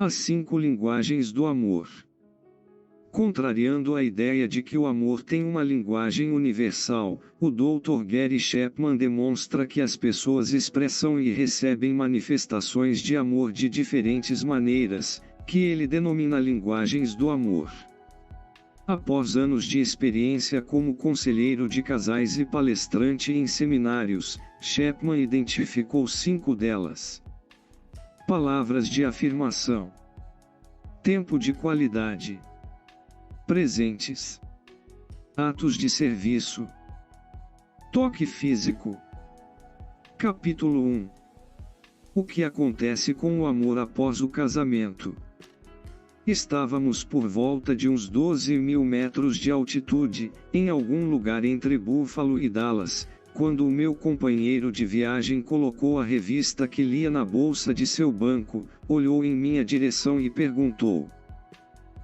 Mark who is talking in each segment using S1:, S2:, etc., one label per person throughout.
S1: As 5 linguagens do amor. Contrariando a ideia de que o amor tem uma linguagem universal, o Dr. Gary Chapman demonstra que as pessoas expressam e recebem manifestações de amor de diferentes maneiras, que ele denomina linguagens do amor. Após anos de experiência como conselheiro de casais e palestrante em seminários, Chapman identificou 5 delas. Palavras de afirmação. Tempo de qualidade. Presentes. Atos de serviço. Toque físico. Capítulo 1. O que acontece com o amor após o casamento? Estávamos por volta de uns 12.000 metros de altitude, em algum lugar entre Buffalo e Dallas, quando o meu companheiro de viagem colocou a revista que lia na bolsa de seu banco, olhou em minha direção e perguntou: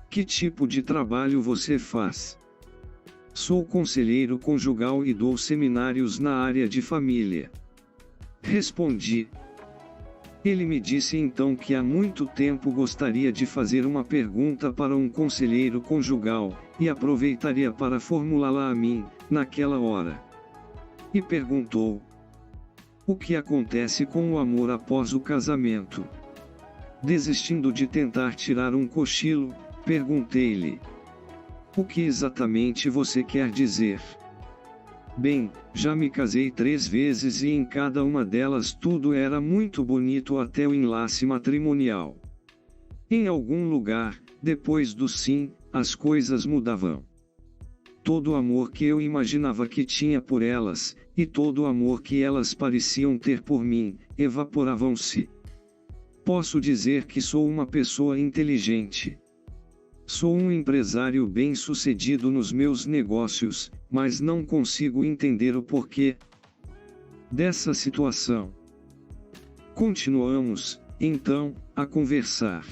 S1: "Que tipo de trabalho você faz?" "Sou conselheiro conjugal e dou seminários na área de família." Respondi. Ele me disse então que há muito tempo gostaria de fazer uma pergunta para um conselheiro conjugal, e aproveitaria para formulá-la a mim, naquela hora. E perguntou: "O que acontece com o amor após o casamento?" Desistindo de tentar tirar um cochilo, perguntei-lhe: "O que exatamente você quer dizer?" "Bem, já me casei 3 vezes e em cada uma delas tudo era muito bonito até o enlace matrimonial. Em algum lugar, depois do sim, as coisas mudavam. Todo o amor que eu imaginava que tinha por elas, e todo o amor que elas pareciam ter por mim, evaporavam-se. Posso dizer que sou uma pessoa inteligente. Sou um empresário bem-sucedido nos meus negócios, mas não consigo entender o porquê dessa situação." Continuamos, então, a conversar.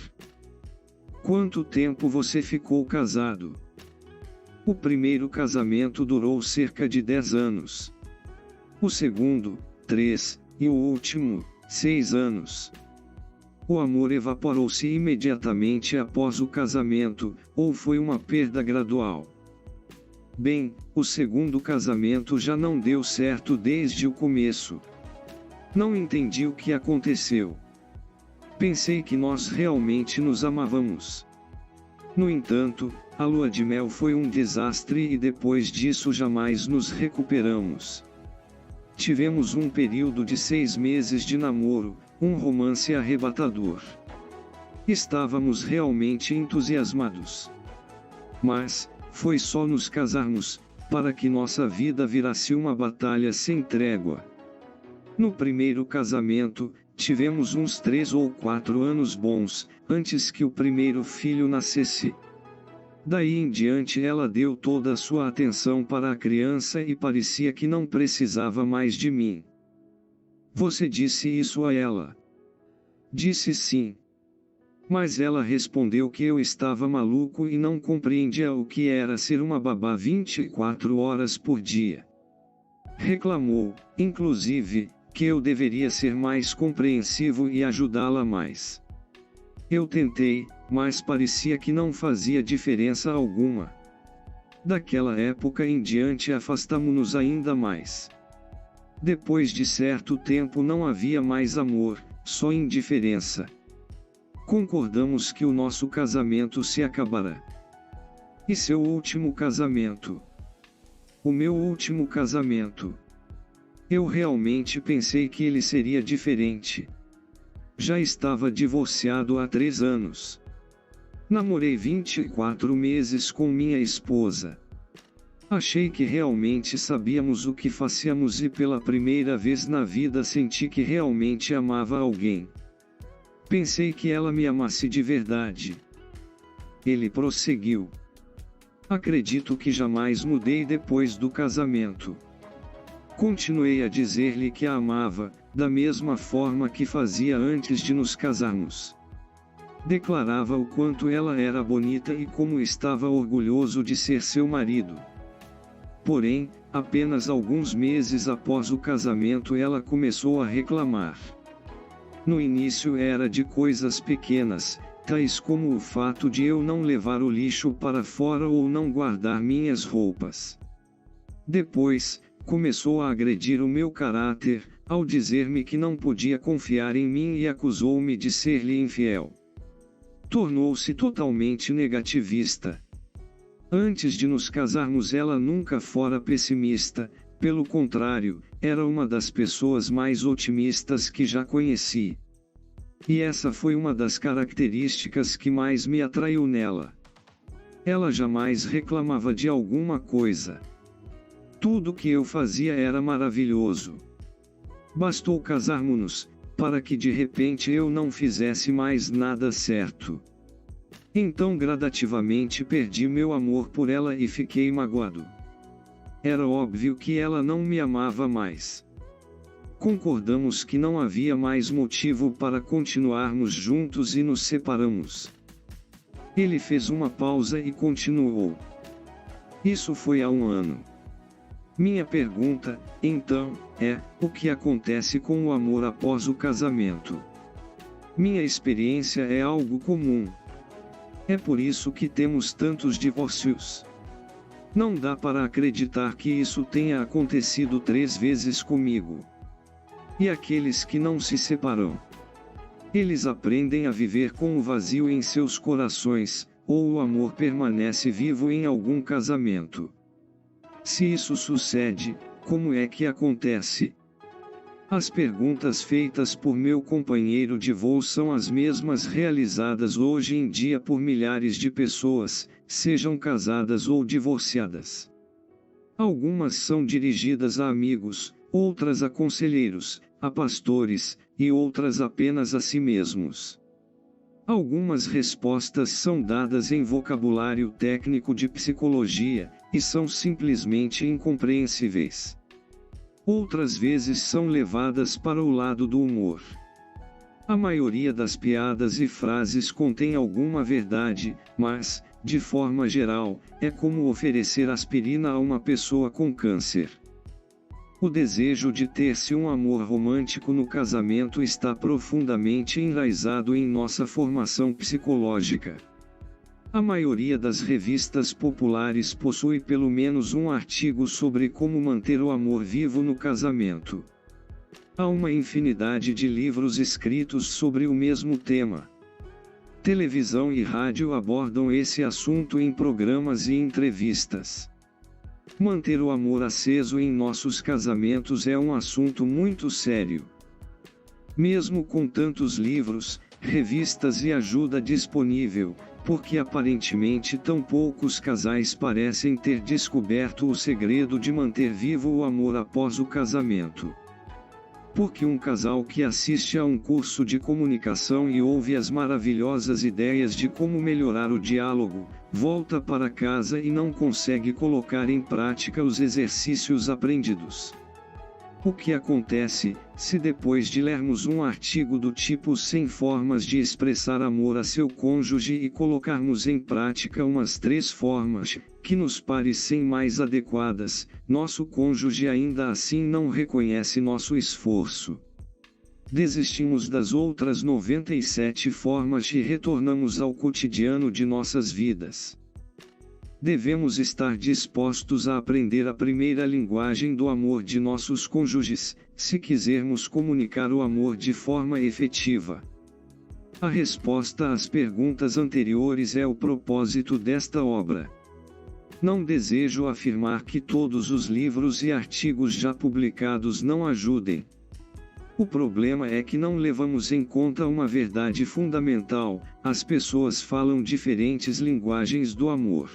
S1: "Quanto tempo você ficou casado?" "O primeiro casamento durou cerca de 10 anos. O segundo, 3, e o último, 6 anos. O amor evaporou-se imediatamente após o casamento, ou foi uma perda gradual?" "Bem, o segundo casamento já não deu certo desde o começo. Não entendi o que aconteceu. Pensei que nós realmente nos amávamos. No entanto, a lua de mel foi um desastre e depois disso jamais nos recuperamos. Tivemos um período de 6 meses de namoro, um romance arrebatador. Estávamos realmente entusiasmados. Mas, foi só nos casarmos, para que nossa vida virasse uma batalha sem trégua. No primeiro casamento, tivemos uns 3 ou 4 anos bons, antes que o primeiro filho nascesse. Daí em diante ela deu toda a sua atenção para a criança e parecia que não precisava mais de mim." "Você disse isso a ela?" "Disse sim. Mas ela respondeu que eu estava maluco e não compreendia o que era ser uma babá 24 horas por dia. Reclamou, inclusive, que eu deveria ser mais compreensivo e ajudá-la mais. Eu tentei, mas parecia que não fazia diferença alguma. Daquela época em diante afastamo-nos ainda mais. Depois de certo tempo não havia mais amor, só indiferença. Concordamos que o nosso casamento se acabará." "E seu último casamento?" "O meu último casamento. Eu realmente pensei que ele seria diferente. Já estava divorciado há 3 anos. Namorei 24 meses com minha esposa. Achei que realmente sabíamos o que fazíamos e pela primeira vez na vida senti que realmente amava alguém. Pensei que ela me amasse de verdade." Ele prosseguiu: "Acredito que jamais mudei depois do casamento. Continuei a dizer-lhe que a amava, da mesma forma que fazia antes de nos casarmos. Declarava o quanto ela era bonita e como estava orgulhoso de ser seu marido. Porém, apenas alguns meses após o casamento ela começou a reclamar. No início era de coisas pequenas, tais como o fato de eu não levar o lixo para fora ou não guardar minhas roupas. Depois, começou a agredir o meu caráter, ao dizer-me que não podia confiar em mim e acusou-me de ser-lhe infiel. Tornou-se totalmente negativista. Antes de nos casarmos, ela nunca fora pessimista, pelo contrário, era uma das pessoas mais otimistas que já conheci. E essa foi uma das características que mais me atraiu nela. Ela jamais reclamava de alguma coisa. Tudo que eu fazia era maravilhoso. Bastou casarmos-nos, para que de repente eu não fizesse mais nada certo. Então gradativamente perdi meu amor por ela e fiquei magoado. Era óbvio que ela não me amava mais. Concordamos que não havia mais motivo para continuarmos juntos e nos separamos. Ele fez uma pausa e continuou. Isso foi há 1 ano. Minha pergunta, então, é: o que acontece com o amor após o casamento? Minha experiência é algo comum. É por isso que temos tantos divórcios. Não dá para acreditar que isso tenha acontecido 3 vezes comigo. E aqueles que não se separam? Eles aprendem a viver com o vazio em seus corações, ou o amor permanece vivo em algum casamento. Se isso sucede, como é que acontece? As perguntas feitas por meu companheiro de voo são as mesmas realizadas hoje em dia por milhares de pessoas, sejam casadas ou divorciadas. Algumas são dirigidas a amigos, outras a conselheiros, a pastores, e outras apenas a si mesmos. Algumas respostas são dadas em vocabulário técnico de psicologia, e são simplesmente incompreensíveis. Outras vezes são levadas para o lado do humor. A maioria das piadas e frases contém alguma verdade, mas, de forma geral, é como oferecer aspirina a uma pessoa com câncer. O desejo de ter-se um amor romântico no casamento está profundamente enraizado em nossa formação psicológica. A maioria das revistas populares possui pelo menos um artigo sobre como manter o amor vivo no casamento. Há uma infinidade de livros escritos sobre o mesmo tema. Televisão e rádio abordam esse assunto em programas e entrevistas. Manter o amor aceso em nossos casamentos é um assunto muito sério. Mesmo com tantos livros, revistas e ajuda disponível, porque aparentemente tão poucos casais parecem ter descoberto o segredo de manter vivo o amor após o casamento. Porque um casal que assiste a um curso de comunicação e ouve as maravilhosas ideias de como melhorar o diálogo, volta para casa e não consegue colocar em prática os exercícios aprendidos. O que acontece, se depois de lermos um artigo do tipo 100 formas de expressar amor a seu cônjuge e colocarmos em prática umas 3 formas, que nos parecem mais adequadas, nosso cônjuge ainda assim não reconhece nosso esforço? Desistimos das outras 97 formas e retornamos ao cotidiano de nossas vidas. Devemos estar dispostos a aprender a primeira linguagem do amor de nossos cônjuges, se quisermos comunicar o amor de forma efetiva. A resposta às perguntas anteriores é o propósito desta obra. Não desejo afirmar que todos os livros e artigos já publicados não ajudem. O problema é que não levamos em conta uma verdade fundamental: as pessoas falam diferentes linguagens do amor.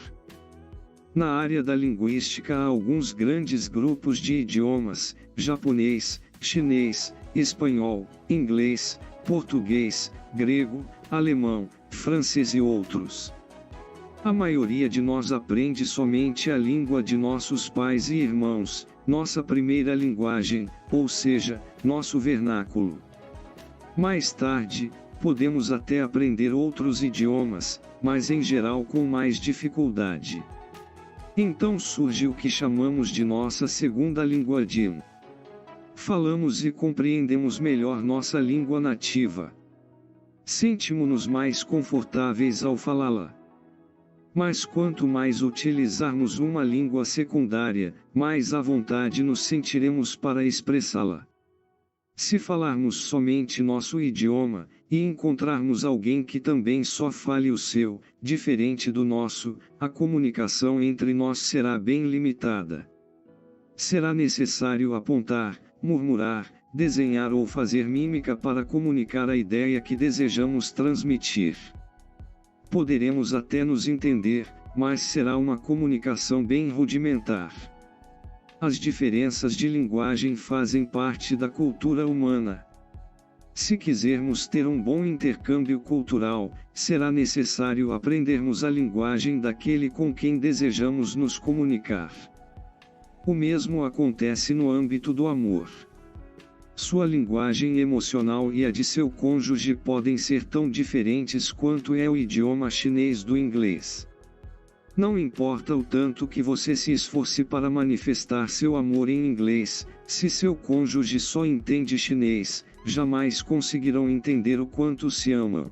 S1: Na área da linguística há alguns grandes grupos de idiomas: japonês, chinês, espanhol, inglês, português, grego, alemão, francês e outros. A maioria de nós aprende somente a língua de nossos pais e irmãos, nossa primeira linguagem, ou seja, nosso vernáculo. Mais tarde, podemos até aprender outros idiomas, mas em geral com mais dificuldade. Então surge o que chamamos de nossa segunda língua DIN. Falamos e compreendemos melhor nossa língua nativa. Sentimos-nos mais confortáveis ao falá-la. Mas quanto mais utilizarmos uma língua secundária, mais à vontade nos sentiremos para expressá-la. Se falarmos somente nosso idioma, e encontrarmos alguém que também só fale o seu, diferente do nosso, a comunicação entre nós será bem limitada. Será necessário apontar, murmurar, desenhar ou fazer mímica para comunicar a ideia que desejamos transmitir. Poderemos até nos entender, mas será uma comunicação bem rudimentar. As diferenças de linguagem fazem parte da cultura humana. Se quisermos ter um bom intercâmbio cultural, será necessário aprendermos a linguagem daquele com quem desejamos nos comunicar. O mesmo acontece no âmbito do amor. Sua linguagem emocional e a de seu cônjuge podem ser tão diferentes quanto é o idioma chinês do inglês. Não importa o tanto que você se esforce para manifestar seu amor em inglês, se seu cônjuge só entende chinês, jamais conseguirão entender o quanto se amam.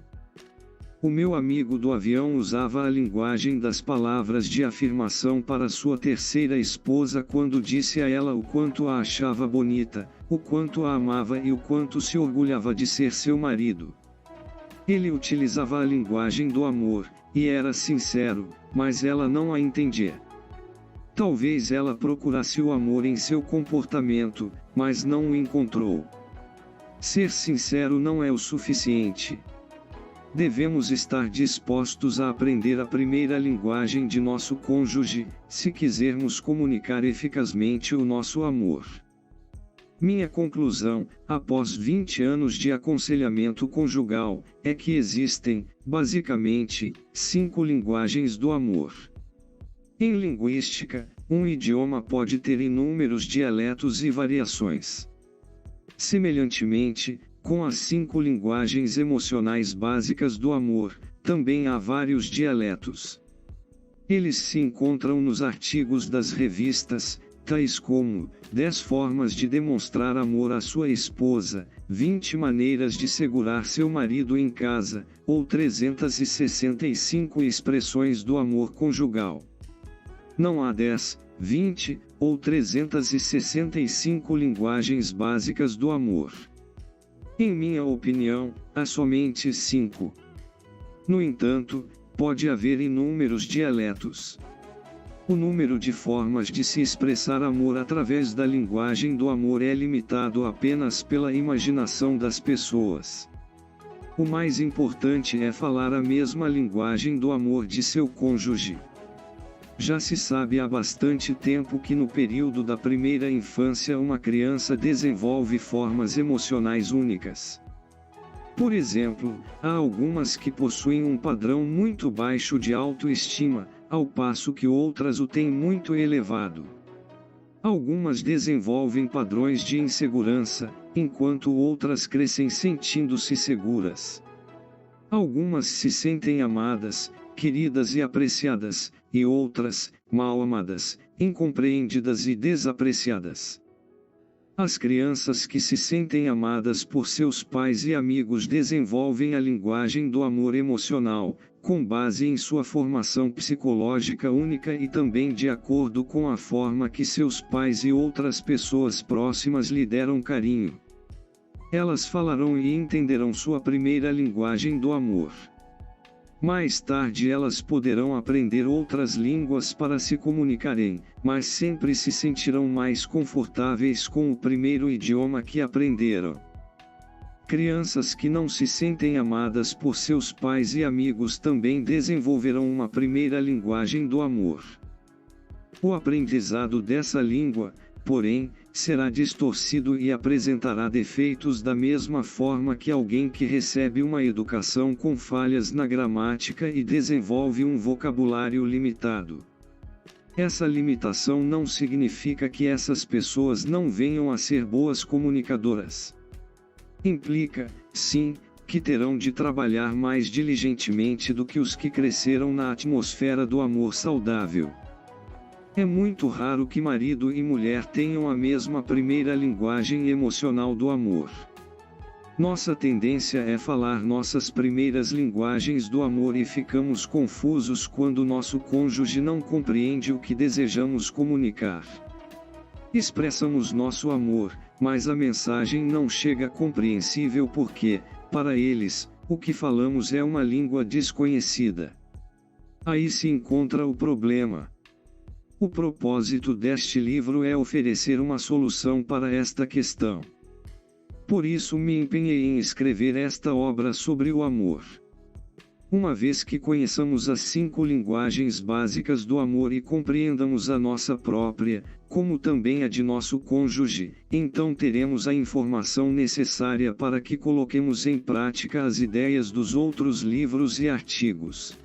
S1: O meu amigo do avião usava a linguagem das palavras de afirmação para sua terceira esposa quando disse a ela o quanto a achava bonita, o quanto a amava e o quanto se orgulhava de ser seu marido. Ele utilizava a linguagem do amor, e era sincero, mas ela não a entendia. Talvez ela procurasse o amor em seu comportamento, mas não o encontrou. Ser sincero não é o suficiente. Devemos estar dispostos a aprender a primeira linguagem de nosso cônjuge, se quisermos comunicar eficazmente o nosso amor. Minha conclusão, após 20 anos de aconselhamento conjugal, é que existem, basicamente, 5 linguagens do amor. Em linguística, um idioma pode ter inúmeros dialetos e variações. Semelhantemente, com as 5 linguagens emocionais básicas do amor, também há vários dialetos. Eles se encontram nos artigos das revistas, tais como 10 formas de demonstrar amor à sua esposa, 20 maneiras de segurar seu marido em casa, ou 365 expressões do amor conjugal. Não há 10, 20 ou 365 linguagens básicas do amor. Em minha opinião, há somente 5. No entanto, pode haver inúmeros dialetos. O número de formas de se expressar amor através da linguagem do amor é limitado apenas pela imaginação das pessoas. O mais importante é falar a mesma linguagem do amor de seu cônjuge. Já se sabe há bastante tempo que no período da primeira infância uma criança desenvolve formas emocionais únicas. Por exemplo, há algumas que possuem um padrão muito baixo de autoestima, ao passo que outras o têm muito elevado. Algumas desenvolvem padrões de insegurança, enquanto outras crescem sentindo-se seguras. Algumas se sentem amadas, queridas e apreciadas, e outras, mal amadas, incompreendidas e desapreciadas. As crianças que se sentem amadas por seus pais e amigos desenvolvem a linguagem do amor emocional, com base em sua formação psicológica única e também de acordo com a forma que seus pais e outras pessoas próximas lhe deram carinho. Elas falarão e entenderão sua primeira linguagem do amor. Mais tarde elas poderão aprender outras línguas para se comunicarem, mas sempre se sentirão mais confortáveis com o primeiro idioma que aprenderam. Crianças que não se sentem amadas por seus pais e amigos também desenvolverão uma primeira linguagem do amor. O aprendizado dessa língua, porém, será distorcido e apresentará defeitos da mesma forma que alguém que recebe uma educação com falhas na gramática e desenvolve um vocabulário limitado. Essa limitação não significa que essas pessoas não venham a ser boas comunicadoras. Implica, sim, que terão de trabalhar mais diligentemente do que os que cresceram na atmosfera do amor saudável. É muito raro que marido e mulher tenham a mesma primeira linguagem emocional do amor. Nossa tendência é falar nossas primeiras linguagens do amor e ficamos confusos quando nosso cônjuge não compreende o que desejamos comunicar. Expressamos nosso amor, mas a mensagem não chega compreensível porque, para eles, o que falamos é uma língua desconhecida. Aí se encontra o problema. O propósito deste livro é oferecer uma solução para esta questão. Por isso me empenhei em escrever esta obra sobre o amor. Uma vez que conheçamos as 5 linguagens básicas do amor e compreendamos a nossa própria, como também a de nosso cônjuge, então teremos a informação necessária para que coloquemos em prática as ideias dos outros livros e artigos.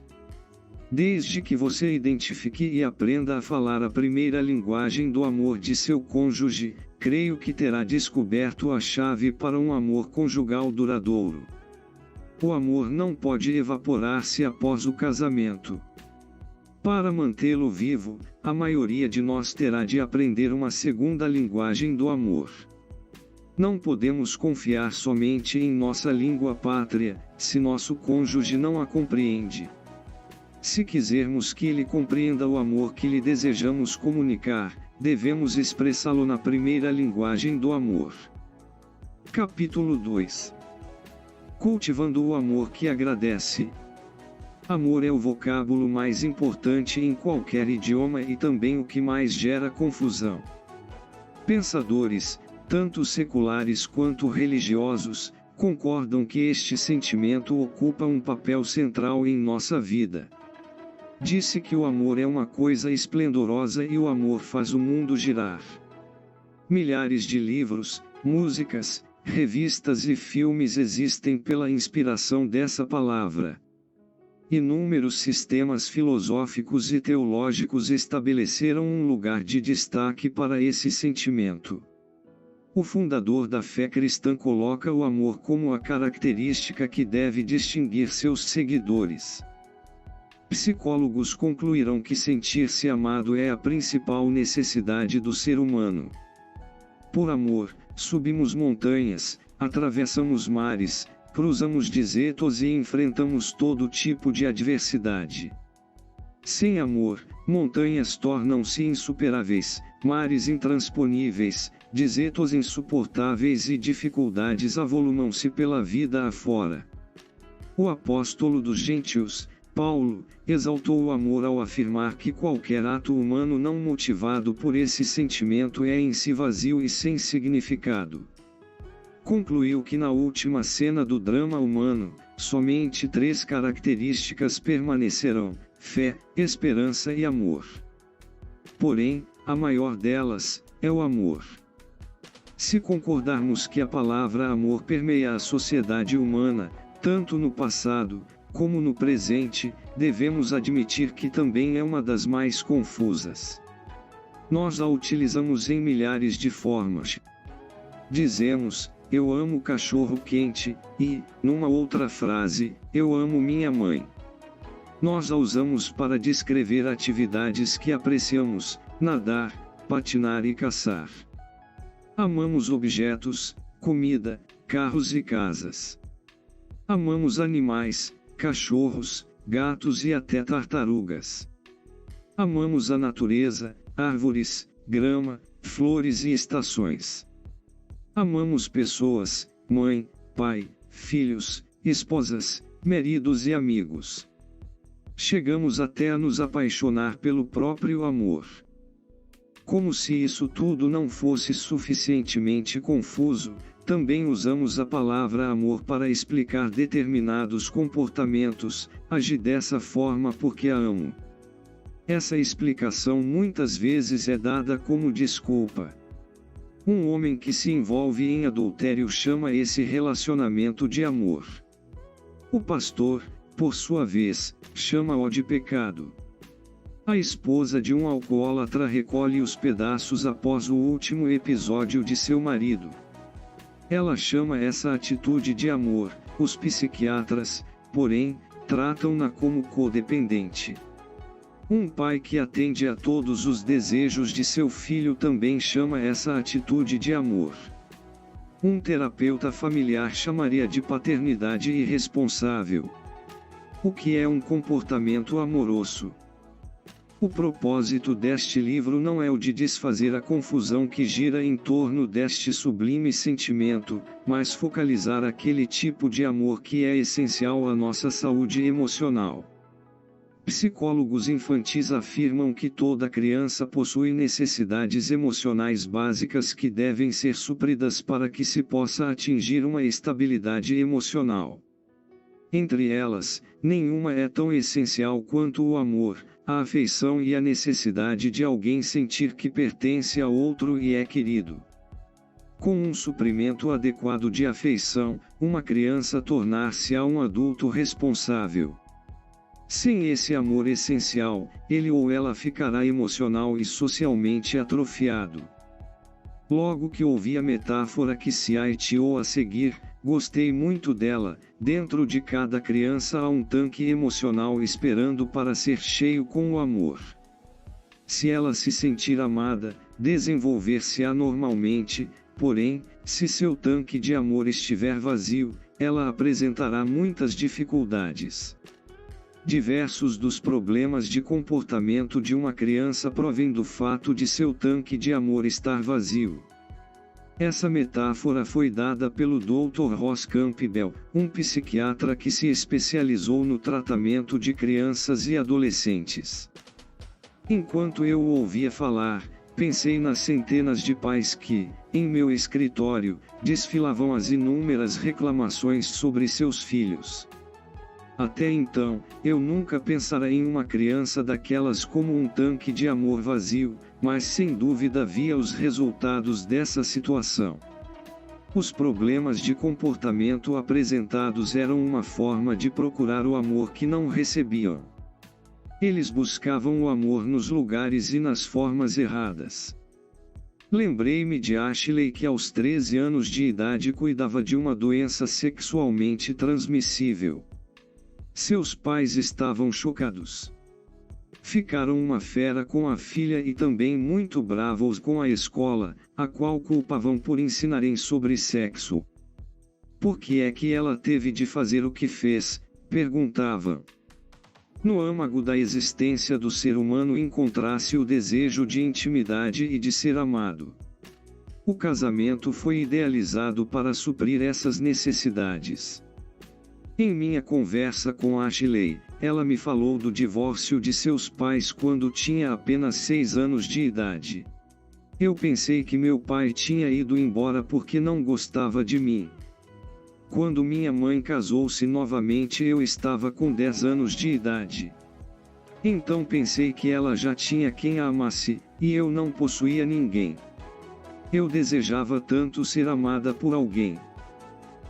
S1: Desde que você identifique e aprenda a falar a primeira linguagem do amor de seu cônjuge, creio que terá descoberto a chave para um amor conjugal duradouro. O amor não pode evaporar-se após o casamento. Para mantê-lo vivo, a maioria de nós terá de aprender uma segunda linguagem do amor. Não podemos confiar somente em nossa língua pátria, se nosso cônjuge não a compreende. Se quisermos que ele compreenda o amor que lhe desejamos comunicar, devemos expressá-lo na primeira linguagem do amor. Capítulo 2. Cultivando o amor que agradece. Amor é o vocábulo mais importante em qualquer idioma e também o que mais gera confusão. Pensadores, tanto seculares quanto religiosos, concordam que este sentimento ocupa um papel central em nossa vida. Disse que o amor é uma coisa esplendorosa e o amor faz o mundo girar. Milhares de livros, músicas, revistas e filmes existem pela inspiração dessa palavra. Inúmeros sistemas filosóficos e teológicos estabeleceram um lugar de destaque para esse sentimento. O fundador da fé cristã coloca o amor como a característica que deve distinguir seus seguidores. Psicólogos concluirão que sentir-se amado é a principal necessidade do ser humano. Por amor, subimos montanhas, atravessamos mares, cruzamos desertos e enfrentamos todo tipo de adversidade. Sem amor, montanhas tornam-se insuperáveis, mares intransponíveis, desertos insuportáveis e dificuldades avolumam-se pela vida afora. O apóstolo dos gentios, Paulo, exaltou o amor ao afirmar que qualquer ato humano não motivado por esse sentimento é em si vazio e sem significado. Concluiu que na última cena do drama humano, somente 3 características permanecerão: fé, esperança e amor. Porém, a maior delas é o amor. Se concordarmos que a palavra amor permeia a sociedade humana, tanto no passado, como no presente, devemos admitir que também é uma das mais confusas. Nós a utilizamos em milhares de formas. Dizemos, eu amo cachorro quente, e, numa outra frase, eu amo minha mãe. Nós a usamos para descrever atividades que apreciamos, nadar, patinar e caçar. Amamos objetos, comida, carros e casas. Amamos animais, cachorros, gatos e até tartarugas. Amamos a natureza, árvores, grama, flores e estações. Amamos pessoas, mãe, pai, filhos, esposas, maridos e amigos. Chegamos até a nos apaixonar pelo próprio amor. Como se isso tudo não fosse suficientemente confuso, também usamos a palavra amor para explicar determinados comportamentos. Agi dessa forma porque a amo. Essa explicação muitas vezes é dada como desculpa. Um homem que se envolve em adultério chama esse relacionamento de amor. O pastor, por sua vez, chama-o de pecado. A esposa de um alcoólatra recolhe os pedaços após o último episódio de seu marido. Ela chama essa atitude de amor. Os psiquiatras, porém, tratam-na como codependente. Um pai que atende a todos os desejos de seu filho também chama essa atitude de amor. Um terapeuta familiar chamaria de paternidade irresponsável. O que é um comportamento amoroso? O propósito deste livro não é o de desfazer a confusão que gira em torno deste sublime sentimento, mas focalizar aquele tipo de amor que é essencial à nossa saúde emocional. Psicólogos infantis afirmam que toda criança possui necessidades emocionais básicas que devem ser supridas para que se possa atingir uma estabilidade emocional. Entre elas, nenhuma é tão essencial quanto o amor, a afeição e a necessidade de alguém sentir que pertence a outro e é querido. Com um suprimento adequado de afeição, uma criança tornar-se-á um adulto responsável. Sem esse amor essencial, ele ou ela ficará emocional e socialmente atrofiado. Logo que ouvi a metáfora que se haiteou a seguir, gostei muito dela. Dentro de cada criança há um tanque emocional esperando para ser cheio com o amor. Se ela se sentir amada, desenvolver-se-á normalmente, porém, se seu tanque de amor estiver vazio, ela apresentará muitas dificuldades. Diversos dos problemas de comportamento de uma criança provêm do fato de seu tanque de amor estar vazio. Essa metáfora foi dada pelo Dr. Ross Campbell, um psiquiatra que se especializou no tratamento de crianças e adolescentes. Enquanto eu o ouvia falar, pensei nas centenas de pais que, em meu escritório, desfilavam as inúmeras reclamações sobre seus filhos. Até então, eu nunca pensara em uma criança daquelas como um tanque de amor vazio, mas sem dúvida via os resultados dessa situação. Os problemas de comportamento apresentados eram uma forma de procurar o amor que não recebiam. Eles buscavam o amor nos lugares e nas formas erradas. Lembrei-me de Ashley que aos 13 anos de idade cuidava de uma doença sexualmente transmissível. Seus pais estavam chocados. Ficaram uma fera com a filha e também muito bravos com a escola, a qual culpavam por ensinarem sobre sexo. Por que é que ela teve de fazer o que fez? Perguntavam. No âmago da existência do ser humano encontrasse o desejo de intimidade e de ser amado. O casamento foi idealizado para suprir essas necessidades. Em minha conversa com Ashley, ela me falou do divórcio de seus pais quando tinha apenas 6 anos de idade. Eu pensei que meu pai tinha ido embora porque não gostava de mim. Quando minha mãe casou-se novamente eu estava com 10 anos de idade. Então pensei que ela já tinha quem a amasse, e eu não possuía ninguém. Eu desejava tanto ser amada por alguém.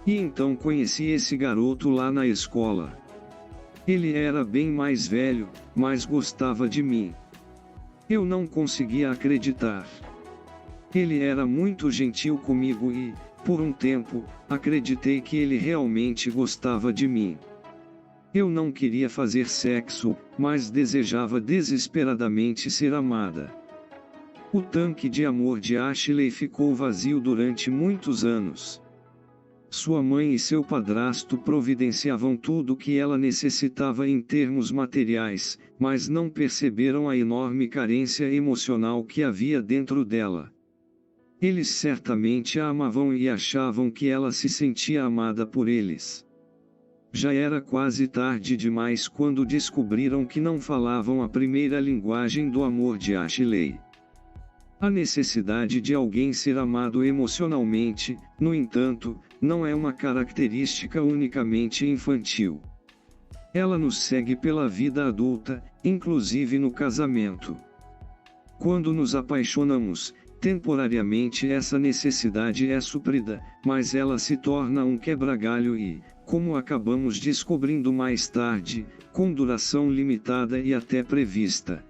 S1: E então conheci esse garoto lá na escola. Ele era bem mais velho, mas gostava de mim. Eu não conseguia acreditar. Ele era muito gentil comigo e, por um tempo, acreditei que ele realmente gostava de mim. Eu não queria fazer sexo, mas desejava desesperadamente ser amada. O tanque de amor de Ashley ficou vazio durante muitos anos. Sua mãe e seu padrasto providenciavam tudo o que ela necessitava em termos materiais, mas não perceberam a enorme carência emocional que havia dentro dela. Eles certamente a amavam e achavam que ela se sentia amada por eles. Já era quase tarde demais quando descobriram que não falavam a primeira linguagem do amor de Ashley. A necessidade de alguém ser amado emocionalmente, no entanto, não é uma característica unicamente infantil. Ela nos segue pela vida adulta, inclusive no casamento. Quando nos apaixonamos, temporariamente essa necessidade é suprida, mas ela se torna um quebra-galho e, como acabamos descobrindo mais tarde, com duração limitada e até prevista.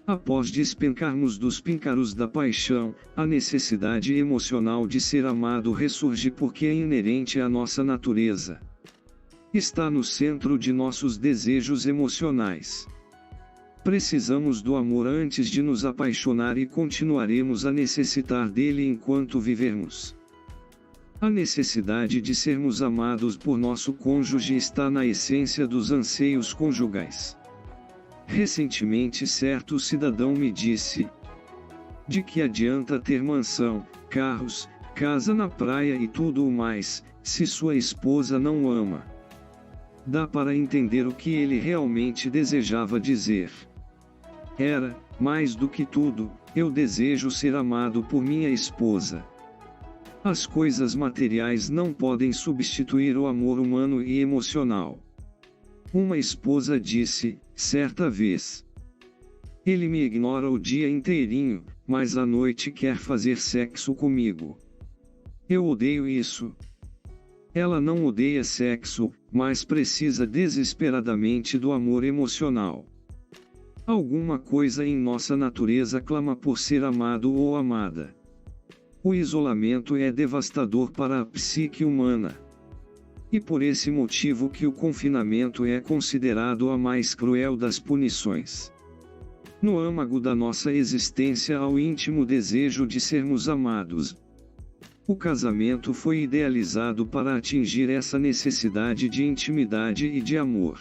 S1: Após despencarmos dos píncaros da paixão, a necessidade emocional de ser amado ressurge porque é inerente à nossa natureza. Está no centro de nossos desejos emocionais. Precisamos do amor antes de nos apaixonar e continuaremos a necessitar dele enquanto vivermos. A necessidade de sermos amados por nosso cônjuge está na essência dos anseios conjugais. Recentemente certo cidadão me disse: de que adianta ter mansão, carros, casa na praia e tudo o mais, se sua esposa não o ama? Dá para entender o que ele realmente desejava dizer. Era, mais do que tudo, eu desejo ser amado por minha esposa. As coisas materiais não podem substituir o amor humano e emocional. Uma esposa disse, certa vez: ele me ignora o dia inteirinho, mas à noite quer fazer sexo comigo. Eu odeio isso. Ela não odeia sexo, mas precisa desesperadamente do amor emocional. Alguma coisa em nossa natureza clama por ser amado ou amada. O isolamento é devastador para a psique humana. E por esse motivo que o confinamento é considerado a mais cruel das punições. No âmago da nossa existência há o íntimo desejo de sermos amados. O casamento foi idealizado para atingir essa necessidade de intimidade e de amor.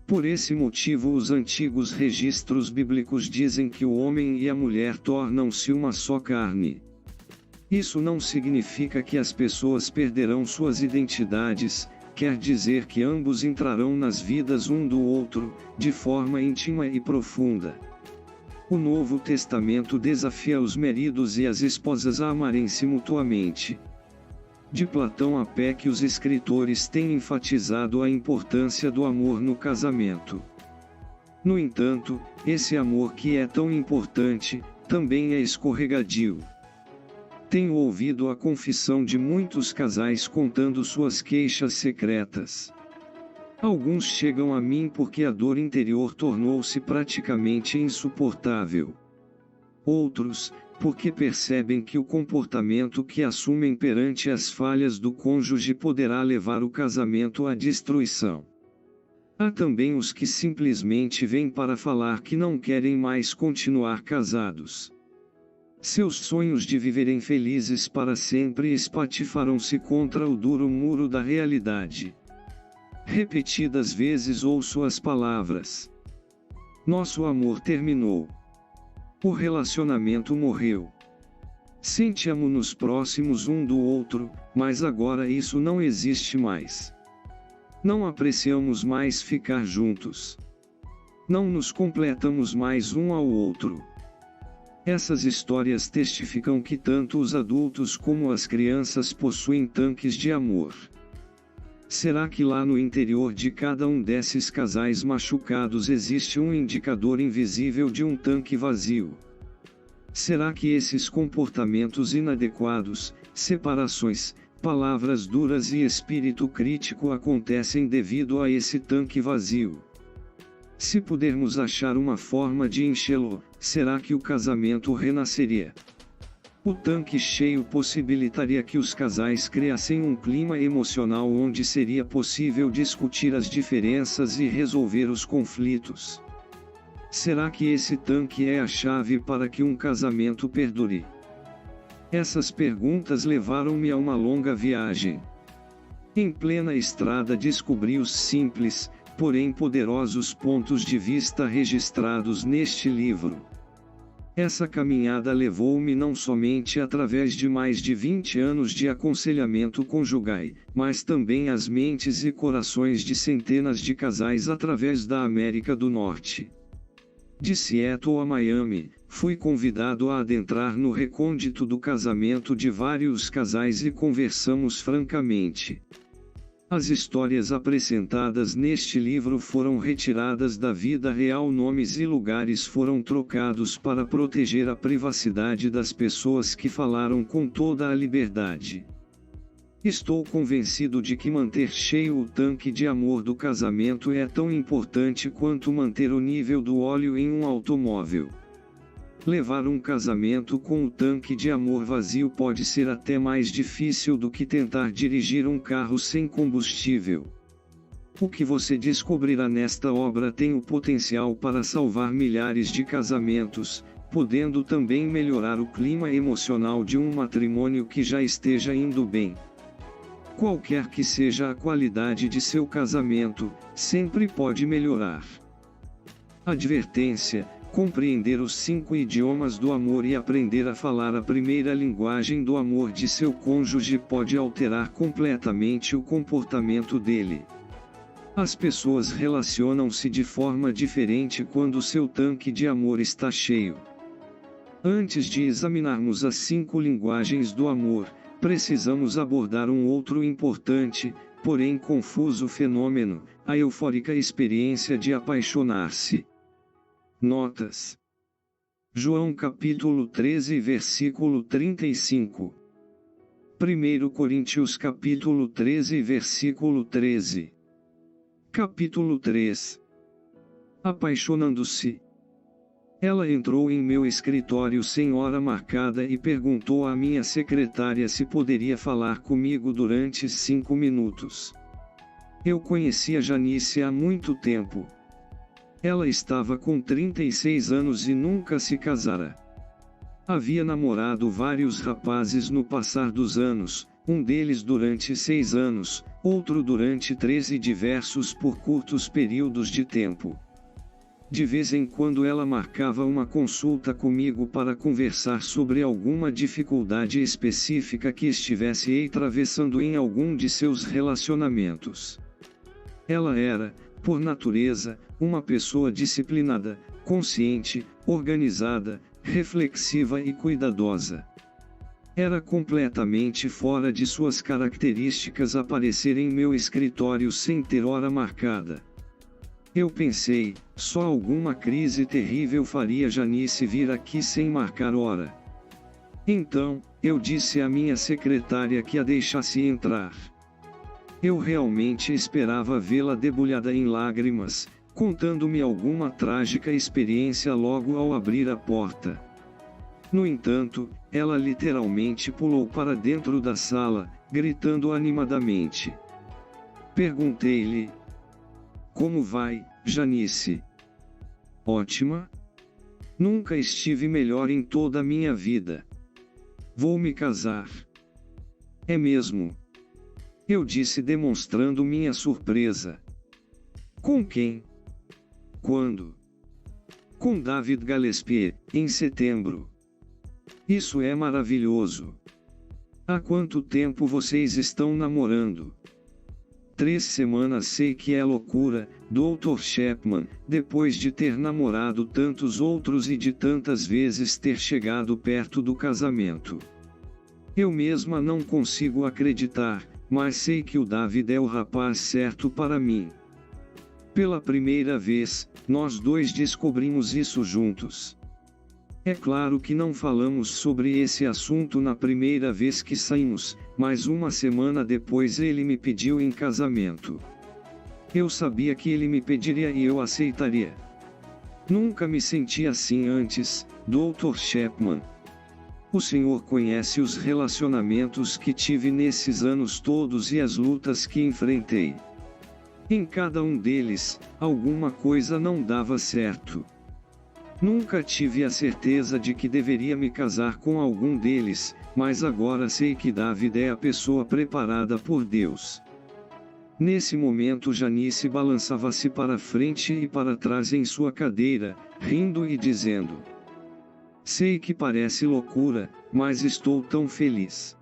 S1: Por esse motivo os antigos registros bíblicos dizem que o homem e a mulher tornam-se uma só carne. Isso não significa que as pessoas perderão suas identidades, quer dizer que ambos entrarão nas vidas um do outro, de forma íntima e profunda. O Novo Testamento desafia os maridos e as esposas a amarem-se mutuamente. De Platão a pé que os escritores têm enfatizado a importância do amor no casamento. No entanto, esse amor que é tão importante, também é escorregadio. Tenho ouvido a confissão de muitos casais contando suas queixas secretas. Alguns chegam a mim porque a dor interior tornou-se praticamente insuportável. Outros, porque percebem que o comportamento que assumem perante as falhas do cônjuge poderá levar o casamento à destruição. Há também os que simplesmente vêm para falar que não querem mais continuar casados. Seus sonhos de viverem felizes para sempre espatifaram-se contra o duro muro da realidade. Repetidas vezes ouço as palavras: nosso amor terminou. O relacionamento morreu. Sentíamos-nos próximos um do outro, mas agora isso não existe mais. Não apreciamos mais ficar juntos. Não nos completamos mais um ao outro. Essas histórias testificam que tanto os adultos como as crianças possuem tanques de amor. Será que lá no interior de cada um desses casais machucados existe um indicador invisível de um tanque vazio? Será que esses comportamentos inadequados, separações, palavras duras e espírito crítico acontecem devido a esse tanque vazio? Se pudermos achar uma forma de enchê-lo, será que o casamento renasceria? O tanque cheio possibilitaria que os casais criassem um clima emocional onde seria possível discutir as diferenças e resolver os conflitos. Será que esse tanque é a chave para que um casamento perdure? Essas perguntas levaram-me a uma longa viagem. Em plena estrada descobri os simples, porém poderosos pontos de vista registrados neste livro. Essa caminhada levou-me não somente através de mais de 20 anos de aconselhamento conjugal, mas também às mentes e corações de centenas de casais através da América do Norte. De Seattle a Miami, fui convidado a adentrar no recôndito do casamento de vários casais e conversamos francamente. As histórias apresentadas neste livro foram retiradas da vida real, nomes e lugares foram trocados para proteger a privacidade das pessoas que falaram com toda a liberdade. Estou convencido de que manter cheio o tanque de amor do casamento é tão importante quanto manter o nível do óleo em um automóvel. Levar um casamento com o tanque de amor vazio pode ser até mais difícil do que tentar dirigir um carro sem combustível. O que você descobrirá nesta obra tem o potencial para salvar milhares de casamentos, podendo também melhorar o clima emocional de um matrimônio que já esteja indo bem. Qualquer que seja a qualidade de seu casamento, sempre pode melhorar. Advertência: compreender os 5 idiomas do amor e aprender a falar a primeira linguagem do amor de seu cônjuge pode alterar completamente o comportamento dele. As pessoas relacionam-se de forma diferente quando seu tanque de amor está cheio. Antes de examinarmos as 5 linguagens do amor, precisamos abordar um outro importante, porém confuso fenômeno: a eufórica experiência de apaixonar-se. Notas. João capítulo 13 versículo 35. 1 Coríntios capítulo 13 versículo 13. Capítulo 3. Apaixonando-se. Ela entrou em meu escritório sem hora marcada e perguntou à minha secretária se poderia falar comigo durante 5 minutos. Eu conhecia Janice há muito tempo. Ela estava com 36 anos e nunca se casara. Havia namorado vários rapazes no passar dos anos, um deles durante 6 anos, outro durante 13 e diversos por curtos períodos de tempo. De vez em quando ela marcava uma consulta comigo para conversar sobre alguma dificuldade específica que estivesse atravessando em algum de seus relacionamentos. Ela era, por natureza, uma pessoa disciplinada, consciente, organizada, reflexiva e cuidadosa. Era completamente fora de suas características aparecer em meu escritório sem ter hora marcada. Eu pensei, só alguma crise terrível faria Janice vir aqui sem marcar hora. Então, eu disse à minha secretária que a deixasse entrar. Eu realmente esperava vê-la debulhada em lágrimas, contando-me alguma trágica experiência logo ao abrir a porta. No entanto, ela literalmente pulou para dentro da sala, gritando animadamente. Perguntei-lhe: como vai, Janice? Ótima? Nunca estive melhor em toda a minha vida. Vou me casar. É mesmo? Eu disse demonstrando minha surpresa. Com quem? Quando? Com David Gillespie, em setembro. Isso é maravilhoso. Há quanto tempo vocês estão namorando? 3 semanas. Sei que é loucura, Dr. Chapman, depois de ter namorado tantos outros e de tantas vezes ter chegado perto do casamento. Eu mesma não consigo acreditar, mas sei que o David é o rapaz certo para mim. Pela primeira vez, nós dois descobrimos isso juntos. É claro que não falamos sobre esse assunto na primeira vez que saímos, mas uma semana depois ele me pediu em casamento. Eu sabia que ele me pediria e eu aceitaria. Nunca me senti assim antes, Dr. Chapman. O senhor conhece os relacionamentos que tive nesses anos todos e as lutas que enfrentei. Em cada um deles, alguma coisa não dava certo. Nunca tive a certeza de que deveria me casar com algum deles, mas agora sei que David é a pessoa preparada por Deus. Nesse momento Janice balançava-se para frente e para trás em sua cadeira, rindo e dizendo: sei que parece loucura, mas estou tão feliz.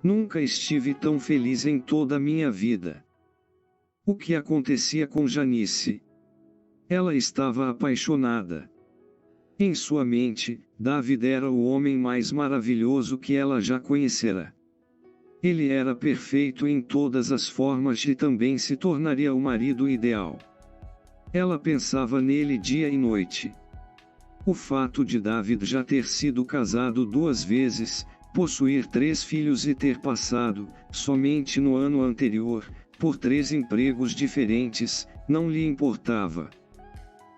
S1: Nunca estive tão feliz em toda a minha vida. O que acontecia com Janice? Ela estava apaixonada. Em sua mente, David era o homem mais maravilhoso que ela já conhecera. Ele era perfeito em todas as formas e também se tornaria o marido ideal. Ela pensava nele dia e noite. O fato de David já ter sido casado 2 vezes, possuir 3 filhos e ter passado, somente no ano anterior, por 3 empregos diferentes, não lhe importava.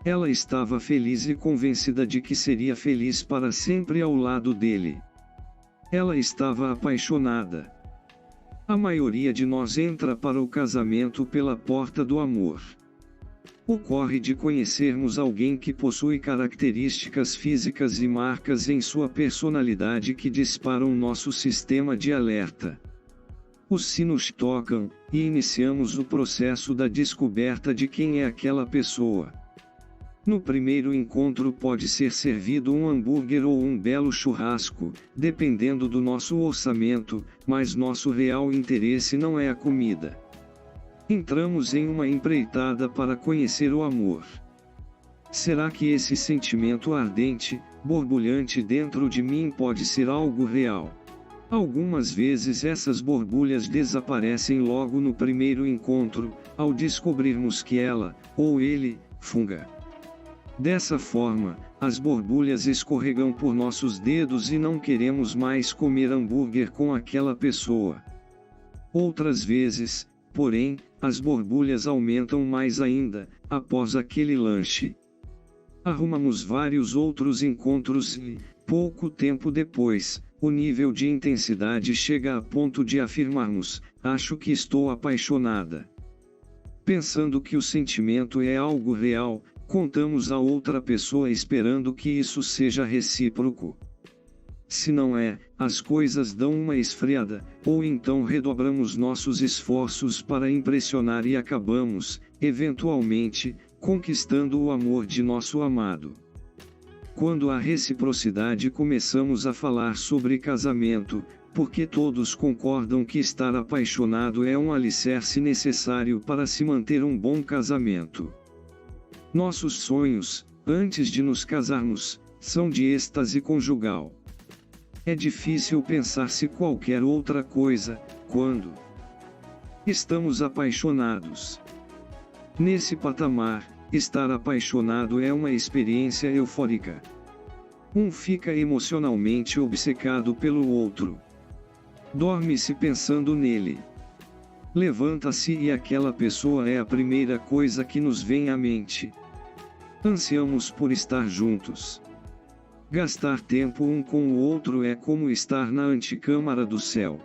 S1: Ela estava feliz e convencida de que seria feliz para sempre ao lado dele. Ela estava apaixonada. A maioria de nós entra para o casamento pela porta do amor. Ocorre de conhecermos alguém que possui características físicas e marcas em sua personalidade que disparam nosso sistema de alerta. Os sinos tocam, e iniciamos o processo da descoberta de quem é aquela pessoa. No primeiro encontro pode ser servido um hambúrguer ou um belo churrasco, dependendo do nosso orçamento, mas nosso real interesse não é a comida. Entramos em uma empreitada para conhecer o amor. Será que esse sentimento ardente, borbulhante dentro de mim pode ser algo real? Algumas vezes essas borbulhas desaparecem logo no primeiro encontro, ao descobrirmos que ela, ou ele, funga. Dessa forma, as borbulhas escorregam por nossos dedos e não queremos mais comer hambúrguer com aquela pessoa. Outras vezes, porém, as borbulhas aumentam mais ainda, após aquele lanche. Arrumamos vários outros encontros e, pouco tempo depois, o nível de intensidade chega a ponto de afirmarmos: acho que estou apaixonada. Pensando que o sentimento é algo real, contamos a outra pessoa esperando que isso seja recíproco. Se não é, as coisas dão uma esfriada, ou então redobramos nossos esforços para impressionar e acabamos, eventualmente, conquistando o amor de nosso amado. Quando há reciprocidade, começamos a falar sobre casamento, porque todos concordam que estar apaixonado é um alicerce necessário para se manter um bom casamento. Nossos sonhos, antes de nos casarmos, são de êxtase conjugal. É difícil pensar-se qualquer outra coisa, quando estamos apaixonados. Nesse patamar, estar apaixonado é uma experiência eufórica. Um fica emocionalmente obcecado pelo outro. Dorme-se pensando nele. Levanta-se e aquela pessoa é a primeira coisa que nos vem à mente. Ansiamos por estar juntos. Gastar tempo um com o outro é como estar na antecâmara do céu.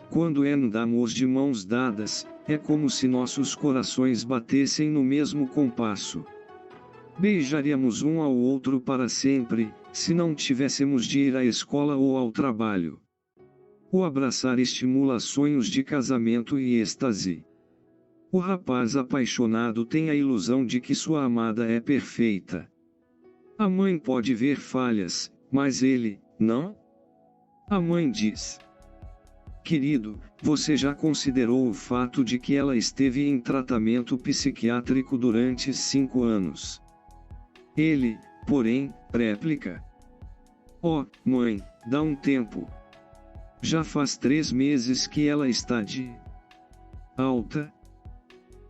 S1: Quando andamos de mãos dadas, é como se nossos corações batessem no mesmo compasso. Beijaríamos um ao outro para sempre, se não tivéssemos de ir à escola ou ao trabalho. O abraçar estimula sonhos de casamento e êxtase. O rapaz apaixonado tem a ilusão de que sua amada é perfeita. A mãe pode ver falhas, mas ele, não? A mãe diz: querido, você já considerou o fato de que ela esteve em tratamento psiquiátrico durante 5 anos? Ele, porém, réplica: oh, mãe, dá um tempo. Já faz 3 meses que ela está de alta.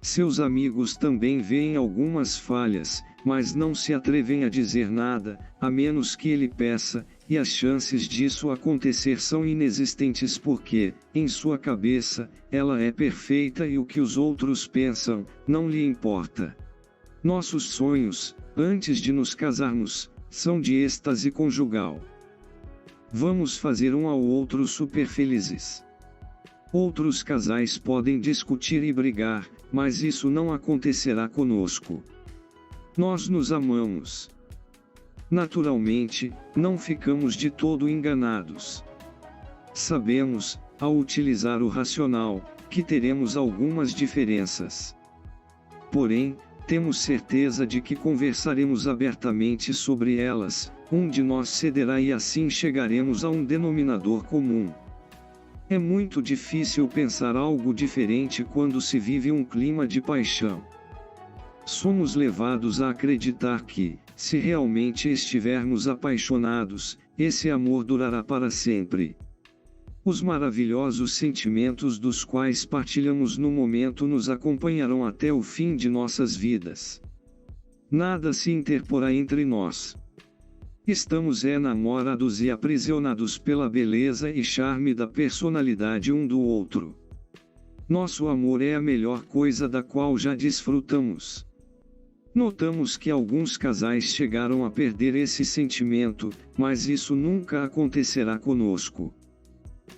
S1: Seus amigos também veem algumas falhas, mas não se atrevem a dizer nada, a menos que ele peça, e as chances disso acontecer são inexistentes porque, em sua cabeça, ela é perfeita e o que os outros pensam, não lhe importa. Nossos sonhos, antes de nos casarmos, são de êxtase conjugal. Vamos fazer um ao outro super felizes. Outros casais podem discutir e brigar, mas isso não acontecerá conosco. Nós nos amamos. Naturalmente, não ficamos de todo enganados. Sabemos, ao utilizar o racional, que teremos algumas diferenças. Porém, temos certeza de que conversaremos abertamente sobre elas, um de nós cederá e assim chegaremos a um denominador comum. É muito difícil pensar algo diferente quando se vive um clima de paixão. Somos levados a acreditar que, se realmente estivermos apaixonados, esse amor durará para sempre. Os maravilhosos sentimentos dos quais partilhamos no momento nos acompanharão até o fim de nossas vidas. Nada se interporá entre nós. Estamos namorados e aprisionados pela beleza e charme da personalidade um do outro. Nosso amor é a melhor coisa da qual já desfrutamos. Notamos que alguns casais chegaram a perder esse sentimento, mas isso nunca acontecerá conosco.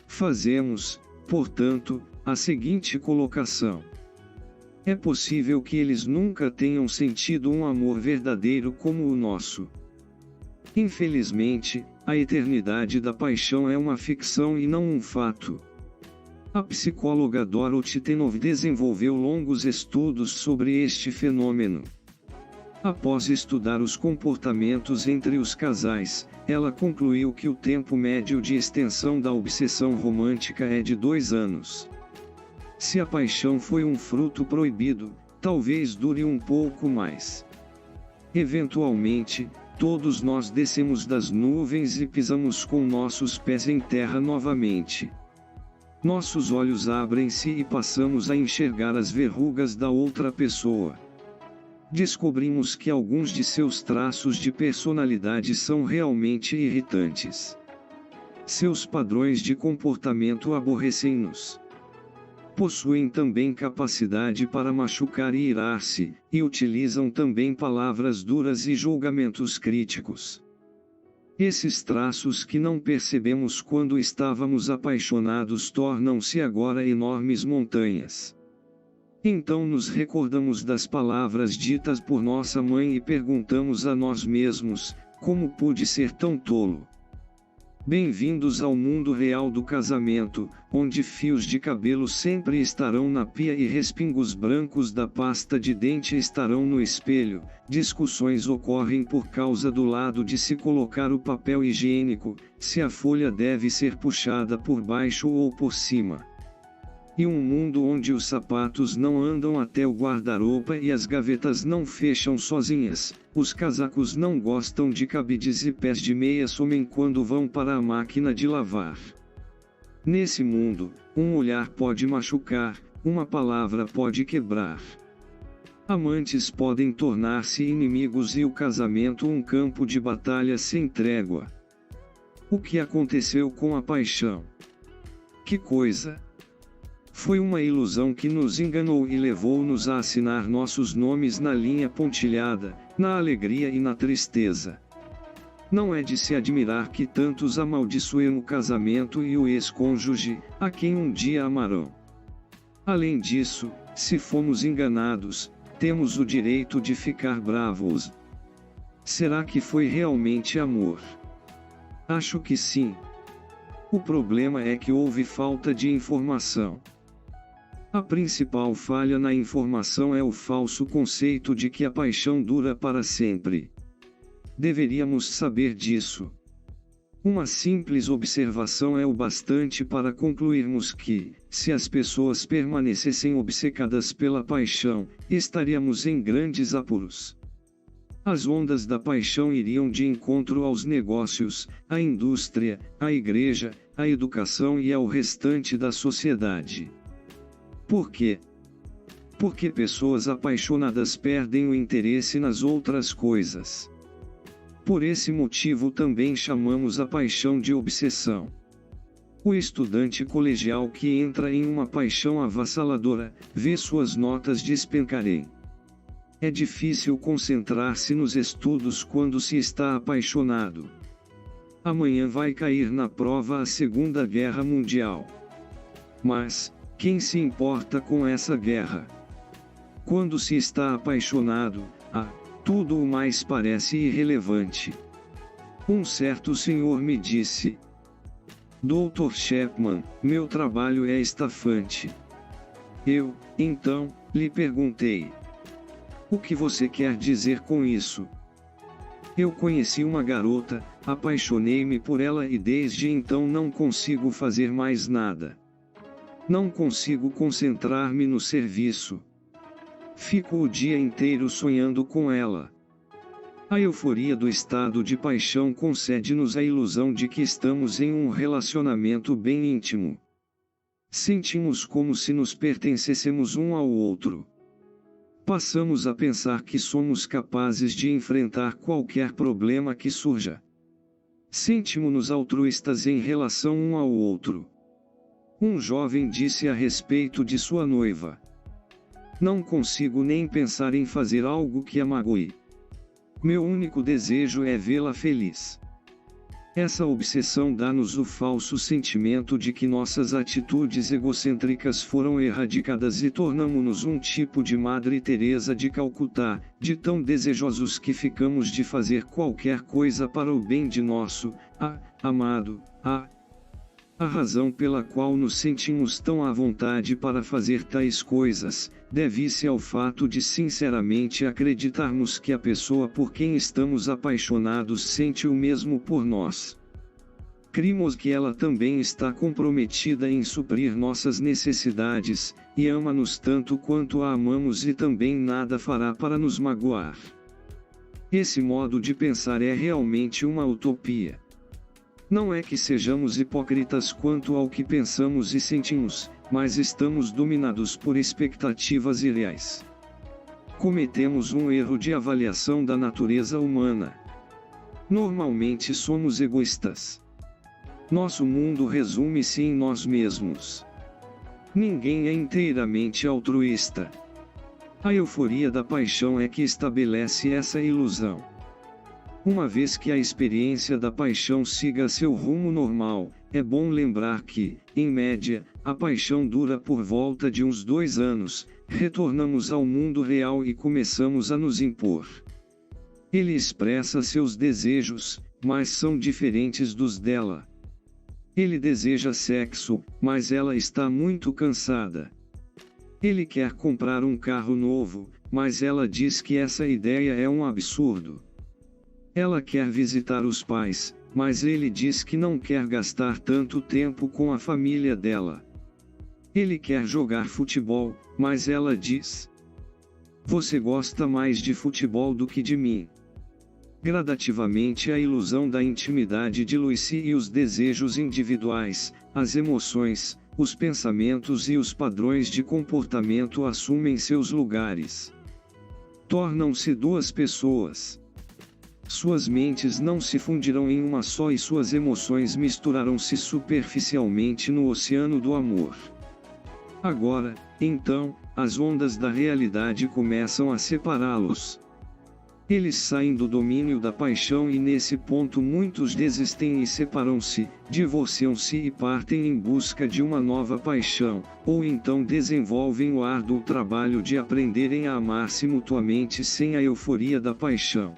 S1: Fazemos, portanto, a seguinte colocação: É possível que eles nunca tenham sentido um amor verdadeiro como o nosso. Infelizmente, a eternidade da paixão é uma ficção e não um fato. A psicóloga Dorothy Tenov desenvolveu longos estudos sobre este fenômeno. Após estudar os comportamentos entre os casais, ela concluiu que o tempo médio de extensão da obsessão romântica é de 2 anos. Se a paixão foi um fruto proibido, talvez dure um pouco mais. Eventualmente, todos nós descemos das nuvens e pisamos com nossos pés em terra novamente. Nossos olhos abrem-se e passamos a enxergar as verrugas da outra pessoa. Descobrimos que alguns de seus traços de personalidade são realmente irritantes. Seus padrões de comportamento aborrecem-nos. Possuem também capacidade para machucar e irar-se, e utilizam também palavras duras e julgamentos críticos. Esses traços que não percebemos quando estávamos apaixonados tornam-se agora enormes montanhas. Então nos recordamos das palavras ditas por nossa mãe e perguntamos a nós mesmos: como pude ser tão tolo? Bem-vindos ao mundo real do casamento, onde fios de cabelo sempre estarão na pia e respingos brancos da pasta de dente estarão no espelho. Discussões ocorrem por causa do lado de se colocar o papel higiênico, se a folha deve ser puxada por baixo ou por cima. E um mundo onde os sapatos não andam até o guarda-roupa e as gavetas não fecham sozinhas, os casacos não gostam de cabides e pés de meia somem quando vão para a máquina de lavar. Nesse mundo, um olhar pode machucar, uma palavra pode quebrar. Amantes podem tornar-se inimigos e o casamento um campo de batalha sem trégua. O que aconteceu com a paixão? Que coisa! Foi uma ilusão que nos enganou e levou-nos a assinar nossos nomes na linha pontilhada, na alegria e na tristeza. Não é de se admirar que tantos amaldiçoem o casamento e o ex-cônjuge, a quem um dia amarão. Além disso, se fomos enganados, temos o direito de ficar bravos. Será que foi realmente amor? Acho que sim. O problema é que houve falta de informação. A principal falha na informação é o falso conceito de que a paixão dura para sempre. Deveríamos saber disso. Uma simples observação é o bastante para concluirmos que, se as pessoas permanecessem obcecadas pela paixão, estaríamos em grandes apuros. As ondas da paixão iriam de encontro aos negócios, à indústria, à igreja, à educação e ao restante da sociedade. Por quê? Porque pessoas apaixonadas perdem o interesse nas outras coisas. Por esse motivo também chamamos a paixão de obsessão. O estudante colegial que entra em uma paixão avassaladora, vê suas notas despencarem. É difícil concentrar-se nos estudos quando se está apaixonado. Amanhã vai cair na prova a Segunda Guerra Mundial. Mas, quem se importa com essa guerra? Quando se está apaixonado, tudo o mais parece irrelevante. Um certo senhor me disse: Dr. Chapman, meu trabalho é estafante. Eu, então, lhe perguntei: o que você quer dizer com isso? Eu conheci uma garota, apaixonei-me por ela e desde então não consigo fazer mais nada. Não consigo concentrar-me no serviço. Fico o dia inteiro sonhando com ela. A euforia do estado de paixão concede-nos a ilusão de que estamos em um relacionamento bem íntimo. Sentimos como se nos pertencêssemos um ao outro. Passamos a pensar que somos capazes de enfrentar qualquer problema que surja. Sentimos-nos altruístas em relação um ao outro. Um jovem disse a respeito de sua noiva: não consigo nem pensar em fazer algo que a magoe. Meu único desejo é vê-la feliz. Essa obsessão dá-nos o falso sentimento de que nossas atitudes egocêntricas foram erradicadas e tornamo-nos um tipo de Madre Teresa de Calcutá, de tão desejosos que ficamos de fazer qualquer coisa para o bem de nosso amado. A razão pela qual nos sentimos tão à vontade para fazer tais coisas, deve-se ao fato de sinceramente acreditarmos que a pessoa por quem estamos apaixonados sente o mesmo por nós. Cremos que ela também está comprometida em suprir nossas necessidades, e ama-nos tanto quanto a amamos e também nada fará para nos magoar. Esse modo de pensar é realmente uma utopia. Não é que sejamos hipócritas quanto ao que pensamos e sentimos, mas estamos dominados por expectativas irreais. Cometemos um erro de avaliação da natureza humana. Normalmente somos egoístas. Nosso mundo resume-se em nós mesmos. Ninguém é inteiramente altruísta. A euforia da paixão é que estabelece essa ilusão. Uma vez que a experiência da paixão siga seu rumo normal, é bom lembrar que, em média, a paixão dura por volta de uns 2 anos, retornamos ao mundo real e começamos a nos impor. Ele expressa seus desejos, mas são diferentes dos dela. Ele deseja sexo, mas ela está muito cansada. Ele quer comprar um carro novo, mas ela diz que essa ideia é um absurdo. Ela quer visitar os pais, mas ele diz que não quer gastar tanto tempo com a família dela. Ele quer jogar futebol, mas ela diz: "Você gosta mais de futebol do que de mim." Gradativamente a ilusão da intimidade dilui-se e os desejos individuais, as emoções, os pensamentos e os padrões de comportamento assumem seus lugares. Tornam-se 2 pessoas. Suas mentes não se fundirão em uma só e suas emoções misturarão-se superficialmente no oceano do amor. Agora, então, as ondas da realidade começam a separá-los. Eles saem do domínio da paixão e nesse ponto muitos desistem e separam-se, divorciam-se e partem em busca de uma nova paixão, ou então desenvolvem o árduo trabalho de aprenderem a amar-se mutuamente sem a euforia da paixão.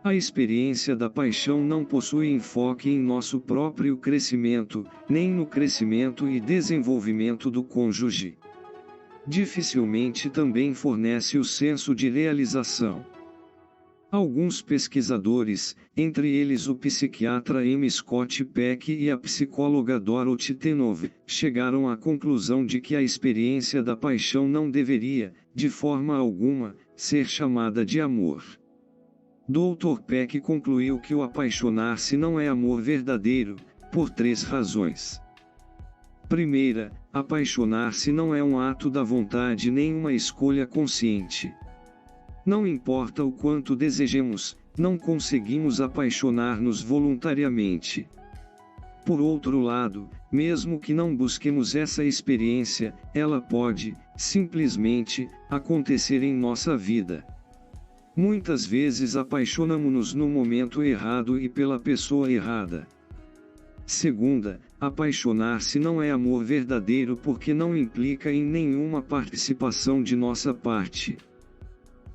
S1: A experiência da paixão não possui enfoque em nosso próprio crescimento, nem no crescimento e desenvolvimento do cônjuge. Dificilmente também fornece o senso de realização. Alguns pesquisadores, entre eles o psiquiatra M. Scott Peck e a psicóloga Dorothy Tenove, chegaram à conclusão de que a experiência da paixão não deveria, de forma alguma, ser chamada de amor. Dr. Peck concluiu que o apaixonar-se não é amor verdadeiro, por 3 razões. Primeira, apaixonar-se não é um ato da vontade nem uma escolha consciente. Não importa o quanto desejemos, não conseguimos apaixonar-nos voluntariamente. Por outro lado, mesmo que não busquemos essa experiência, ela pode, simplesmente, acontecer em nossa vida. Muitas vezes apaixonamo-nos no momento errado e pela pessoa errada. Segunda, apaixonar-se não é amor verdadeiro porque não implica em nenhuma participação de nossa parte.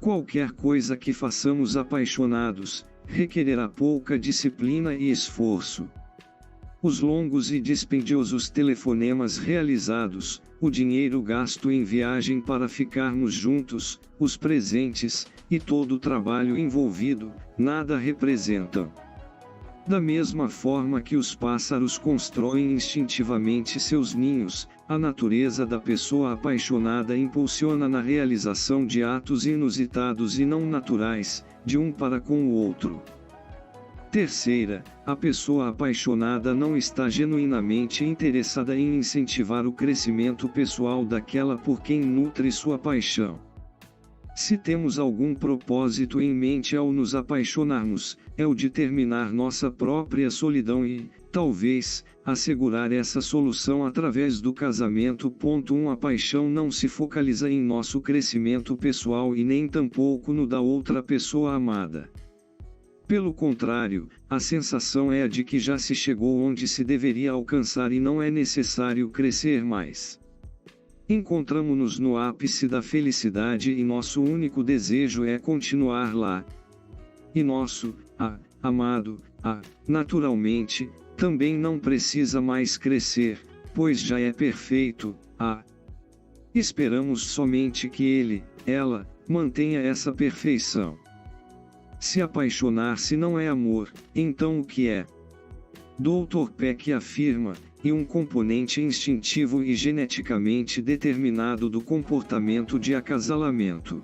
S1: Qualquer coisa que façamos apaixonados, requererá pouca disciplina e esforço. Os longos e dispendiosos telefonemas realizados, o dinheiro gasto em viagem para ficarmos juntos, os presentes, e todo o trabalho envolvido, nada representam. Da mesma forma que os pássaros constroem instintivamente seus ninhos, a natureza da pessoa apaixonada impulsiona na realização de atos inusitados e não naturais, de um para com o outro. Terceira, a pessoa apaixonada não está genuinamente interessada em incentivar o crescimento pessoal daquela por quem nutre sua paixão. Se temos algum propósito em mente ao nos apaixonarmos, é o de terminar nossa própria solidão e, talvez, assegurar essa solução através do casamento. A paixão não se focaliza em nosso crescimento pessoal e nem tampouco no da outra pessoa amada. Pelo contrário, a sensação é a de que já se chegou onde se deveria alcançar e não é necessário crescer mais. Encontramo-nos no ápice da felicidade e nosso único desejo é continuar lá. E nosso amado, naturalmente, também não precisa mais crescer, pois já é perfeito. Esperamos somente que ela, mantenha essa perfeição. Se apaixonar-se não é amor, então o que é? Dr. Peck afirma, e um componente instintivo e geneticamente determinado do comportamento de acasalamento.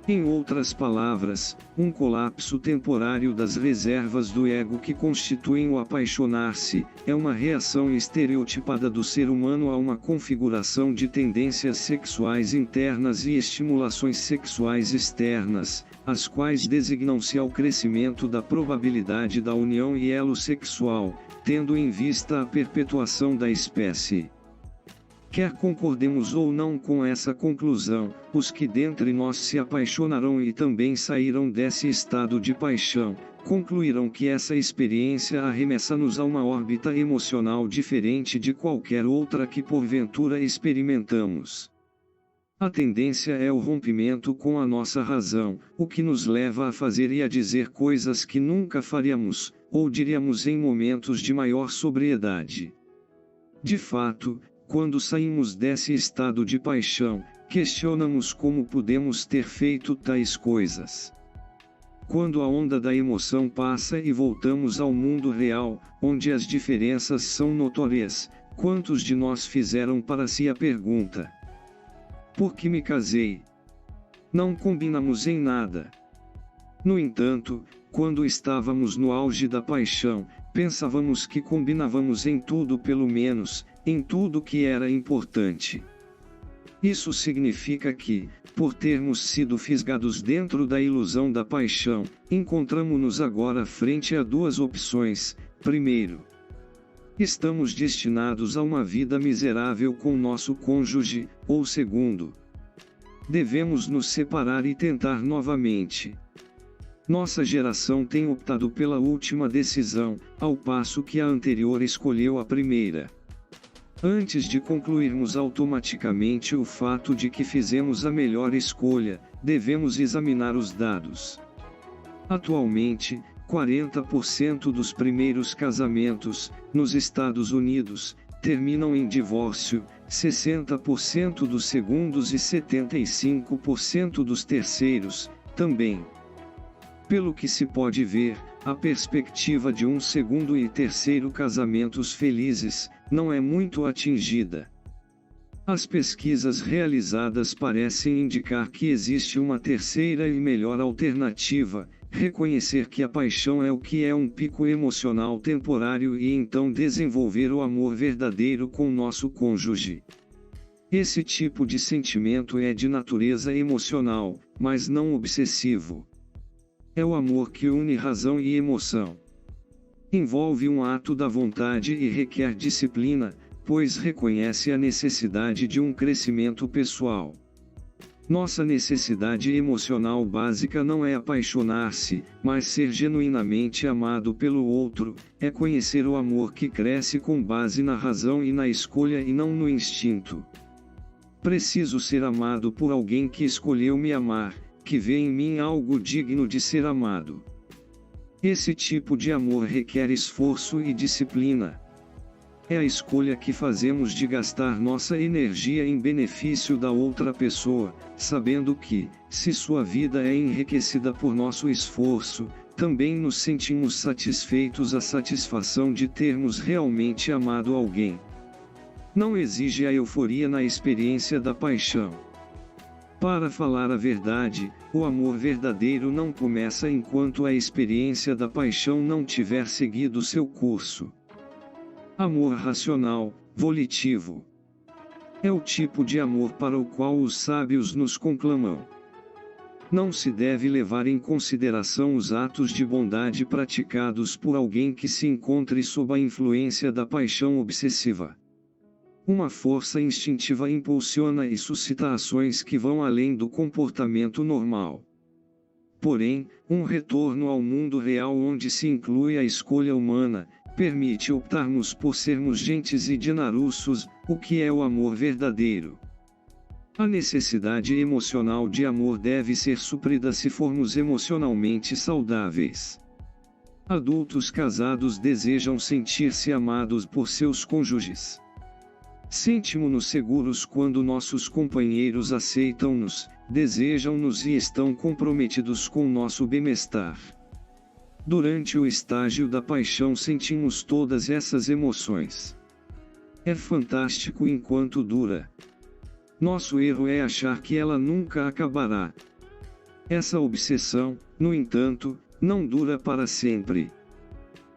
S1: Em outras palavras, um colapso temporário das reservas do ego que constituem o apaixonar-se, é uma reação estereotipada do ser humano a uma configuração de tendências sexuais internas e estimulações sexuais externas, as quais designam-se ao crescimento da probabilidade da união e elo sexual, tendo em vista a perpetuação da espécie. Quer concordemos ou não com essa conclusão, os que dentre nós se apaixonarão e também saíram desse estado de paixão, concluirão que essa experiência arremessa-nos a uma órbita emocional diferente de qualquer outra que porventura experimentamos. A tendência é o rompimento com a nossa razão, o que nos leva a fazer e a dizer coisas que nunca faríamos, ou diríamos em momentos de maior sobriedade. De fato, quando saímos desse estado de paixão, questionamos como pudemos ter feito tais coisas. Quando a onda da emoção passa e voltamos ao mundo real, onde as diferenças são notórias, quantos de nós fizeram para si a pergunta: por que me casei? Não combinamos em nada. No entanto, quando estávamos no auge da paixão, pensávamos que combinávamos em tudo, pelo menos, em tudo que era importante. Isso significa que, por termos sido fisgados dentro da ilusão da paixão, encontramo-nos agora frente a duas opções. Primeiro, estamos destinados a uma vida miserável com nosso cônjuge, ou segundo, devemos nos separar e tentar novamente. Nossa geração tem optado pela última decisão, ao passo que a anterior escolheu a primeira. Antes de concluirmos automaticamente o fato de que fizemos a melhor escolha, devemos examinar os dados. Atualmente, 40% dos primeiros casamentos, nos Estados Unidos, terminam em divórcio, 60% dos segundos e 75% dos terceiros, também. Pelo que se pode ver, a perspectiva de um segundo e terceiro casamentos felizes, não é muito atingida. As pesquisas realizadas parecem indicar que existe uma terceira e melhor alternativa: reconhecer que a paixão é o que é um pico emocional temporário e então desenvolver o amor verdadeiro com nosso cônjuge. Esse tipo de sentimento é de natureza emocional, mas não obsessivo. É o amor que une razão e emoção. Envolve um ato da vontade e requer disciplina, pois reconhece a necessidade de um crescimento pessoal. Nossa necessidade emocional básica não é apaixonar-se, mas ser genuinamente amado pelo outro, é conhecer o amor que cresce com base na razão e na escolha e não no instinto. Preciso ser amado por alguém que escolheu me amar, que vê em mim algo digno de ser amado. Esse tipo de amor requer esforço e disciplina. É a escolha que fazemos de gastar nossa energia em benefício da outra pessoa, sabendo que, se sua vida é enriquecida por nosso esforço, também nos sentimos satisfeitos. A satisfação de termos realmente amado alguém não exige a euforia na experiência da paixão. Para falar a verdade, o amor verdadeiro não começa enquanto a experiência da paixão não tiver seguido seu curso. Amor racional, volitivo. É o tipo de amor para o qual os sábios nos conclamam. Não se deve levar em consideração os atos de bondade praticados por alguém que se encontre sob a influência da paixão obsessiva. Uma força instintiva impulsiona e suscita ações que vão além do comportamento normal. Porém, um retorno ao mundo real onde se inclui a escolha humana, permite optarmos por sermos gentis e dinarussos, o que é o amor verdadeiro. A necessidade emocional de amor deve ser suprida se formos emocionalmente saudáveis. Adultos casados desejam sentir-se amados por seus cônjuges. Sentimos-nos seguros quando nossos companheiros aceitam-nos, desejam-nos e estão comprometidos com nosso bem-estar. Durante o estágio da paixão sentimos todas essas emoções. É fantástico enquanto dura. Nosso erro é achar que ela nunca acabará. Essa obsessão, no entanto, não dura para sempre.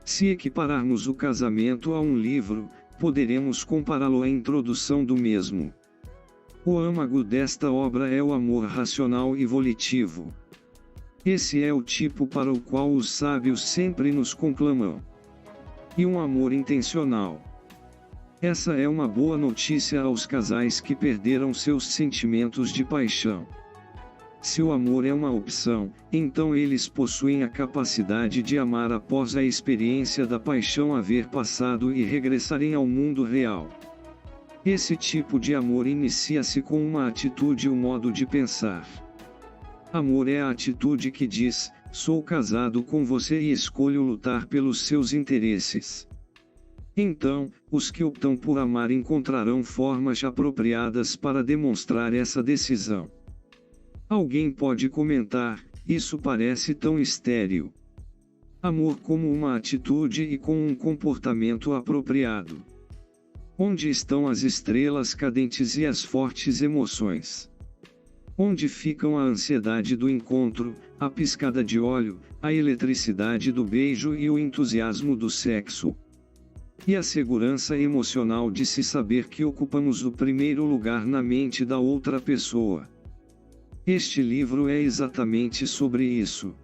S1: Se equipararmos o casamento a um livro, poderemos compará-lo à introdução do mesmo. O âmago desta obra é o amor racional e volitivo. Esse é o tipo para o qual os sábios sempre nos conclamam. E um amor intencional. Essa é uma boa notícia aos casais que perderam seus sentimentos de paixão. Se o amor é uma opção, então eles possuem a capacidade de amar após a experiência da paixão haver passado e regressarem ao mundo real. Esse tipo de amor inicia-se com uma atitude ou modo de pensar. Amor é a atitude que diz: sou casado com você e escolho lutar pelos seus interesses. Então, os que optam por amar encontrarão formas apropriadas para demonstrar essa decisão. Alguém pode comentar: isso parece tão estéril. Amor como uma atitude e com um comportamento apropriado. Onde estão as estrelas cadentes e as fortes emoções? Onde ficam a ansiedade do encontro, a piscada de olho, a eletricidade do beijo e o entusiasmo do sexo? E a segurança emocional de se saber que ocupamos o primeiro lugar na mente da outra pessoa? Este livro é exatamente sobre isso.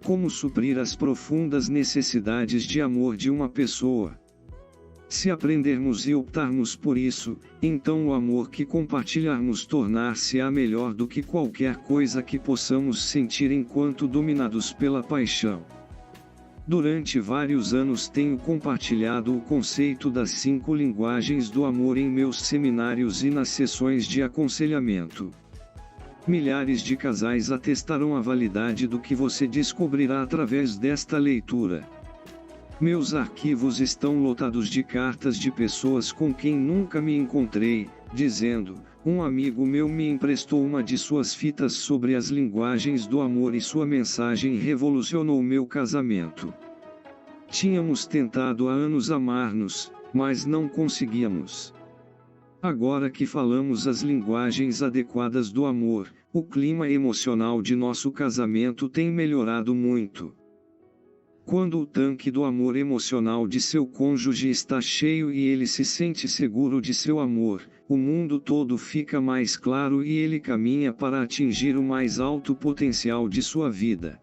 S1: Como suprir as profundas necessidades de amor de uma pessoa. Se aprendermos e optarmos por isso, então o amor que compartilharmos tornar-se-á melhor do que qualquer coisa que possamos sentir enquanto dominados pela paixão. Durante vários anos tenho compartilhado o conceito das 5 linguagens do amor em meus seminários e nas sessões de aconselhamento. Milhares de casais atestaram a validade do que você descobrirá através desta leitura. Meus arquivos estão lotados de cartas de pessoas com quem nunca me encontrei, dizendo: um amigo meu me emprestou uma de suas fitas sobre as linguagens do amor e sua mensagem revolucionou meu casamento. Tínhamos tentado há anos amar-nos, mas não conseguíamos. Agora que falamos as linguagens adequadas do amor, o clima emocional de nosso casamento tem melhorado muito. Quando o tanque do amor emocional de seu cônjuge está cheio e ele se sente seguro de seu amor, o mundo todo fica mais claro e ele caminha para atingir o mais alto potencial de sua vida.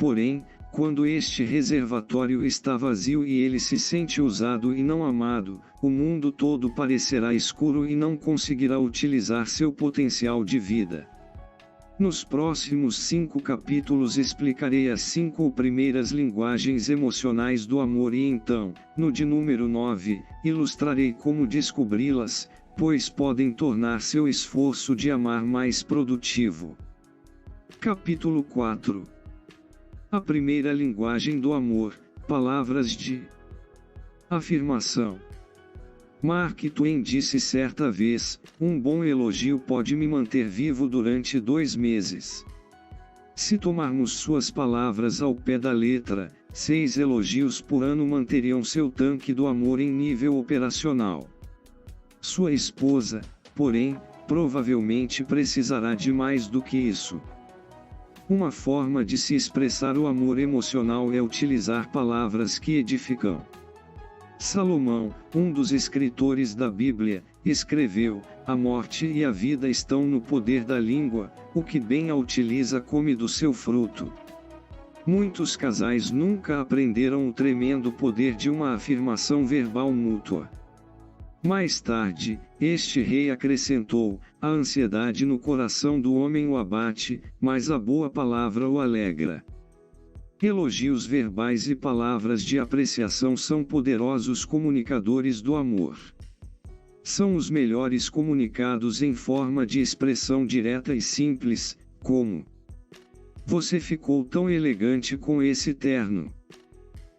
S1: Porém, quando este reservatório está vazio e ele se sente usado e não amado, o mundo todo parecerá escuro e não conseguirá utilizar seu potencial de vida. Nos próximos 5 capítulos explicarei as 5 primeiras linguagens emocionais do amor e então, no de número 9, ilustrarei como descobri-las, pois podem tornar seu esforço de amar mais produtivo. Capítulo 4. A primeira linguagem do amor, palavras de afirmação. Mark Twain disse certa vez: um bom elogio pode me manter vivo durante 2 meses. Se tomarmos suas palavras ao pé da letra, 6 elogios por ano manteriam seu tanque do amor em nível operacional. Sua esposa, porém, provavelmente precisará de mais do que isso. Uma forma de se expressar o amor emocional é utilizar palavras que edificam. Salomão, um dos escritores da Bíblia, escreveu: a morte e a vida estão no poder da língua, o que bem a utiliza come do seu fruto. Muitos casais nunca aprenderam o tremendo poder de uma afirmação verbal mútua. Mais tarde, este rei acrescentou: a ansiedade no coração do homem o abate, mas a boa palavra o alegra. Elogios verbais e palavras de apreciação são poderosos comunicadores do amor. São os melhores comunicados em forma de expressão direta e simples, como: você ficou tão elegante com esse terno.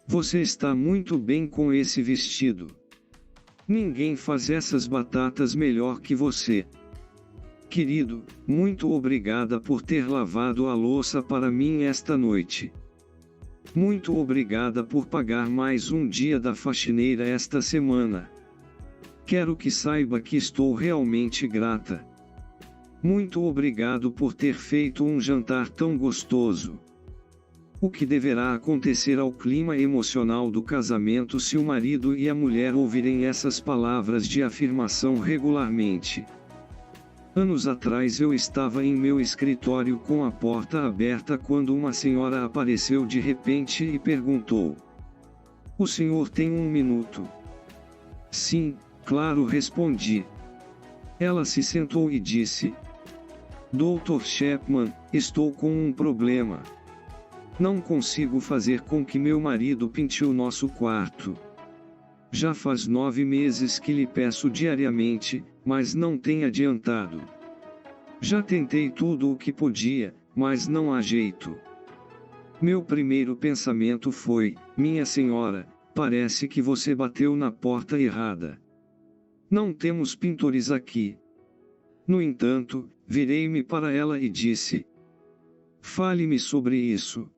S1: Você está muito bem com esse vestido. Ninguém faz essas batatas melhor que você. Querido, muito obrigada por ter lavado a louça para mim esta noite. Muito obrigada por pagar mais um dia da faxineira esta semana. Quero que saiba que estou realmente grata. Muito obrigado por ter feito um jantar tão gostoso. O que deverá acontecer ao clima emocional do casamento se o marido e a mulher ouvirem essas palavras de afirmação regularmente? Anos atrás eu estava em meu escritório com a porta aberta quando uma senhora apareceu de repente e perguntou: o senhor tem um minuto? Sim, claro, respondi. Ela se sentou e disse: Dr. Chapman, estou com um problema. Não consigo fazer com que meu marido pinte o nosso quarto. Já faz 9 meses que lhe peço diariamente, mas não tem adiantado. Já tentei tudo o que podia, mas não há jeito. Meu primeiro pensamento foi: minha senhora, parece que você bateu na porta errada. Não temos pintores aqui. No entanto, virei-me para ela e disse: fale-me sobre isso.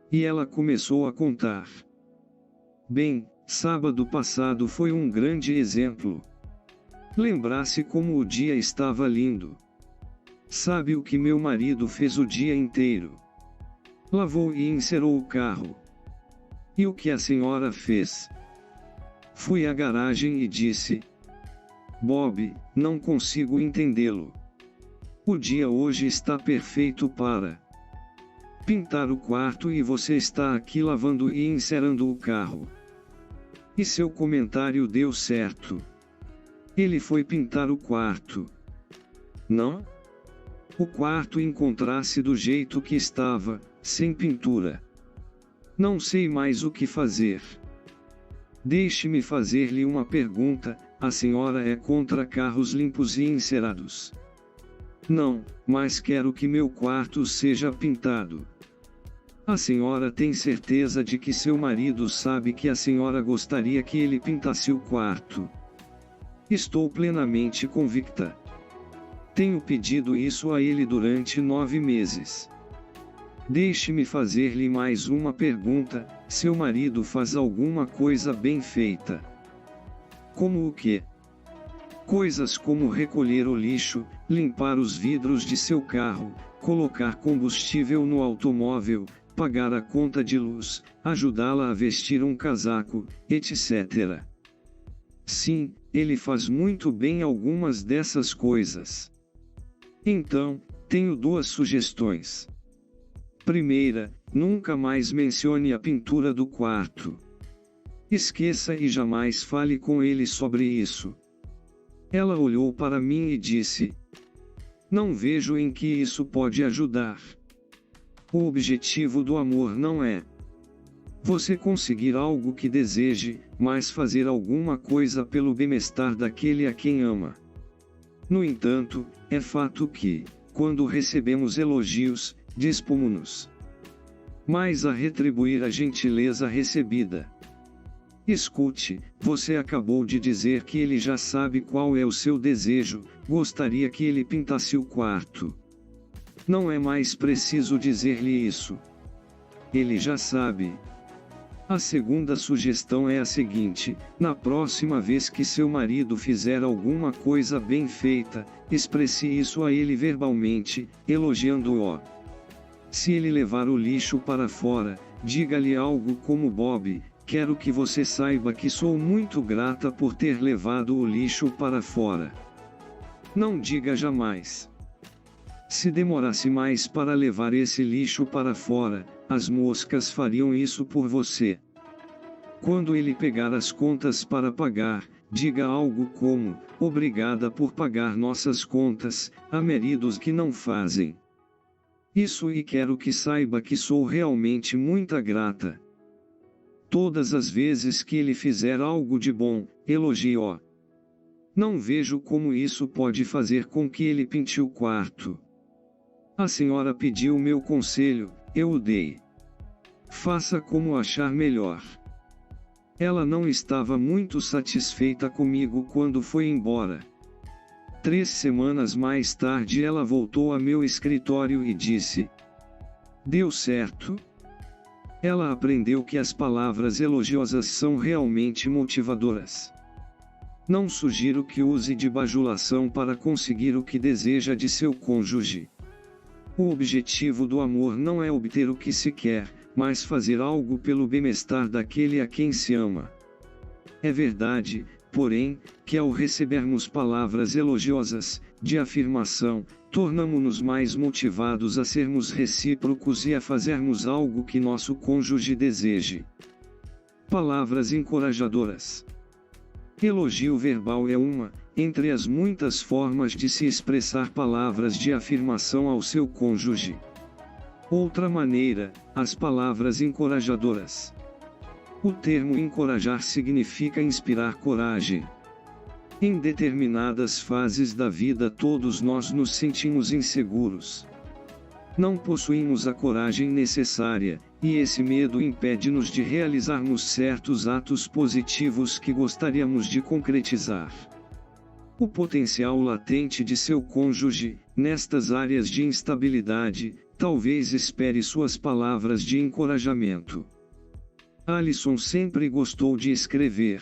S1: E ela começou a contar. Bem, sábado passado foi um grande exemplo. Lembrasse como o dia estava lindo. Sabe o que meu marido fez o dia inteiro? Lavou e encerou o carro. E o que a senhora fez? Fui à garagem e disse: Bob, não consigo entendê-lo. O dia hoje está perfeito para pintar o quarto e você está aqui lavando e encerando o carro. E seu comentário deu certo. Ele foi pintar o quarto. Não? O quarto encontrasse do jeito que estava, sem pintura. Não sei mais o que fazer. Deixe-me fazer-lhe uma pergunta: a senhora é contra carros limpos e encerados? Não, mas quero que meu quarto seja pintado. A senhora tem certeza de que seu marido sabe que a senhora gostaria que ele pintasse o quarto? Estou plenamente convicta. Tenho pedido isso a ele durante 9 meses. Deixe-me fazer-lhe mais uma pergunta: seu marido faz alguma coisa bem feita? Como o quê? Coisas como recolher o lixo, limpar os vidros de seu carro, colocar combustível no automóvel, pagar a conta de luz, ajudá-la a vestir um casaco, etc. Sim, ele faz muito bem algumas dessas coisas. Então, tenho 2 sugestões. Primeira, nunca mais mencione a pintura do quarto. Esqueça e jamais fale com ele sobre isso. Ela olhou para mim e disse: não vejo em que isso pode ajudar. O objetivo do amor não é você conseguir algo que deseje, mas fazer alguma coisa pelo bem-estar daquele a quem ama. No entanto, é fato que, quando recebemos elogios, dispomos-nos mais a retribuir a gentileza recebida. Escute, você acabou de dizer que ele já sabe qual é o seu desejo, gostaria que ele pintasse o quarto. Não é mais preciso dizer-lhe isso. Ele já sabe. A segunda sugestão é a seguinte: na próxima vez que seu marido fizer alguma coisa bem feita, expresse isso a ele verbalmente, elogiando-o. Se ele levar o lixo para fora, diga-lhe algo como: Bob, quero que você saiba que sou muito grata por ter levado o lixo para fora. Não diga jamais: se demorasse mais para levar esse lixo para fora, as moscas fariam isso por você. Quando ele pegar as contas para pagar, diga algo como: obrigada por pagar nossas contas, há maridos que não fazem isso e quero que saiba que sou realmente muito grata. Todas as vezes que ele fizer algo de bom, elogie-o. Não vejo como isso pode fazer com que ele pinte o quarto. A senhora pediu meu conselho, eu o dei. Faça como achar melhor. Ela não estava muito satisfeita comigo quando foi embora. 3 semanas mais tarde ela voltou a meu escritório e disse: deu certo? Ela aprendeu que as palavras elogiosas são realmente motivadoras. Não sugiro que use de bajulação para conseguir o que deseja de seu cônjuge. O objetivo do amor não é obter o que se quer, mas fazer algo pelo bem-estar daquele a quem se ama. É verdade, porém, que ao recebermos palavras elogiosas, de afirmação, tornamo-nos mais motivados a sermos recíprocos e a fazermos algo que nosso cônjuge deseje. Palavras encorajadoras. Elogio verbal é uma, entre as muitas formas de se expressar palavras de afirmação ao seu cônjuge. Outra maneira, as palavras encorajadoras. O termo encorajar significa inspirar coragem. Em determinadas fases da vida todos nós nos sentimos inseguros. Não possuímos a coragem necessária, e esse medo impede-nos de realizarmos certos atos positivos que gostaríamos de concretizar. O potencial latente de seu cônjuge, nestas áreas de instabilidade, talvez espere suas palavras de encorajamento. Alison sempre gostou de escrever.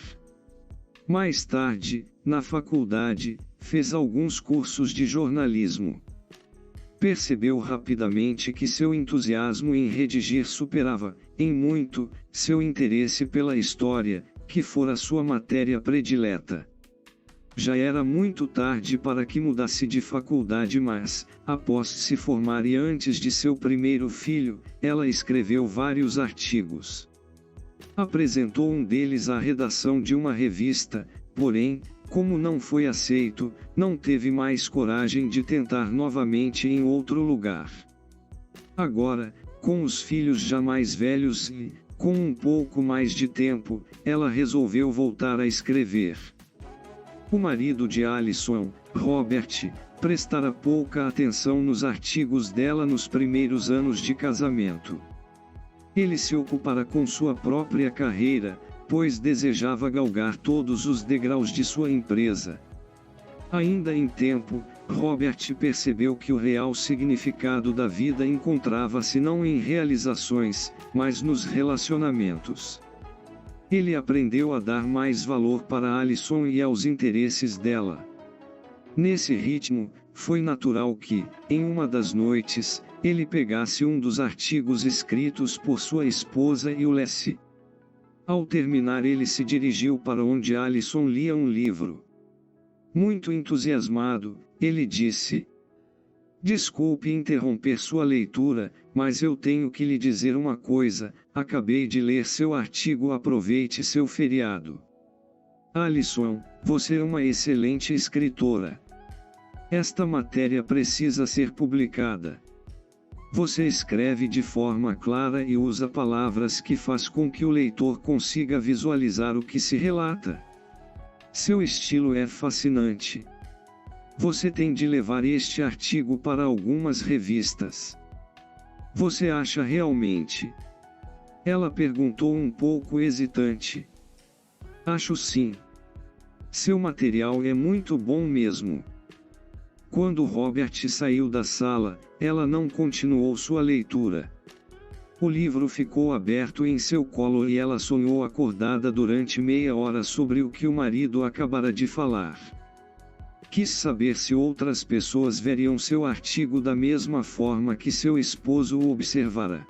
S1: Mais tarde, na faculdade, fez alguns cursos de jornalismo. Percebeu rapidamente que seu entusiasmo em redigir superava, em muito, seu interesse pela história, que fora sua matéria predileta. Já era muito tarde para que mudasse de faculdade, mas, após se formar e antes de seu primeiro filho, ela escreveu vários artigos. Apresentou um deles à redação de uma revista, porém, como não foi aceito, não teve mais coragem de tentar novamente em outro lugar. Agora, com os filhos já mais velhos e, com um pouco mais de tempo, ela resolveu voltar a escrever. O marido de Alison, Robert, prestara pouca atenção nos artigos dela nos primeiros anos de casamento. Ele se ocupara com sua própria carreira, pois desejava galgar todos os degraus de sua empresa. Ainda em tempo, Robert percebeu que o real significado da vida encontrava-se não em realizações, mas nos relacionamentos. Ele aprendeu a dar mais valor para Alison e aos interesses dela. Nesse ritmo, foi natural que, em uma das noites, ele pegasse um dos artigos escritos por sua esposa e o lesse. Ao terminar, ele se dirigiu para onde Alison lia um livro. Muito entusiasmado, ele disse: desculpe interromper sua leitura, mas eu tenho que lhe dizer uma coisa, acabei de ler seu artigo, aproveite seu feriado. Alison, você é uma excelente escritora. Esta matéria precisa ser publicada. Você escreve de forma clara e usa palavras que faz com que o leitor consiga visualizar o que se relata. Seu estilo é fascinante. Você tem de levar este artigo para algumas revistas. Você acha realmente? Ela perguntou um pouco hesitante. Acho sim. Seu material é muito bom mesmo. Quando Robert saiu da sala, ela não continuou sua leitura. O livro ficou aberto em seu colo e ela sonhou acordada durante meia hora sobre o que o marido acabara de falar. Quis saber se outras pessoas veriam seu artigo da mesma forma que seu esposo o observara.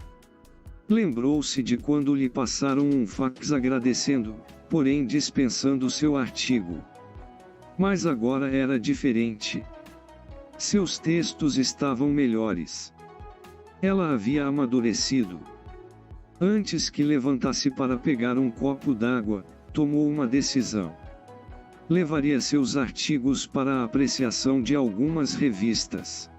S1: Lembrou-se de quando lhe passaram um fax agradecendo, porém dispensando seu artigo. Mas agora era diferente. Seus textos estavam melhores. Ela havia amadurecido. Antes que levantasse para pegar um copo d'água, tomou uma decisão. Levaria seus artigos para a apreciação de algumas revistas.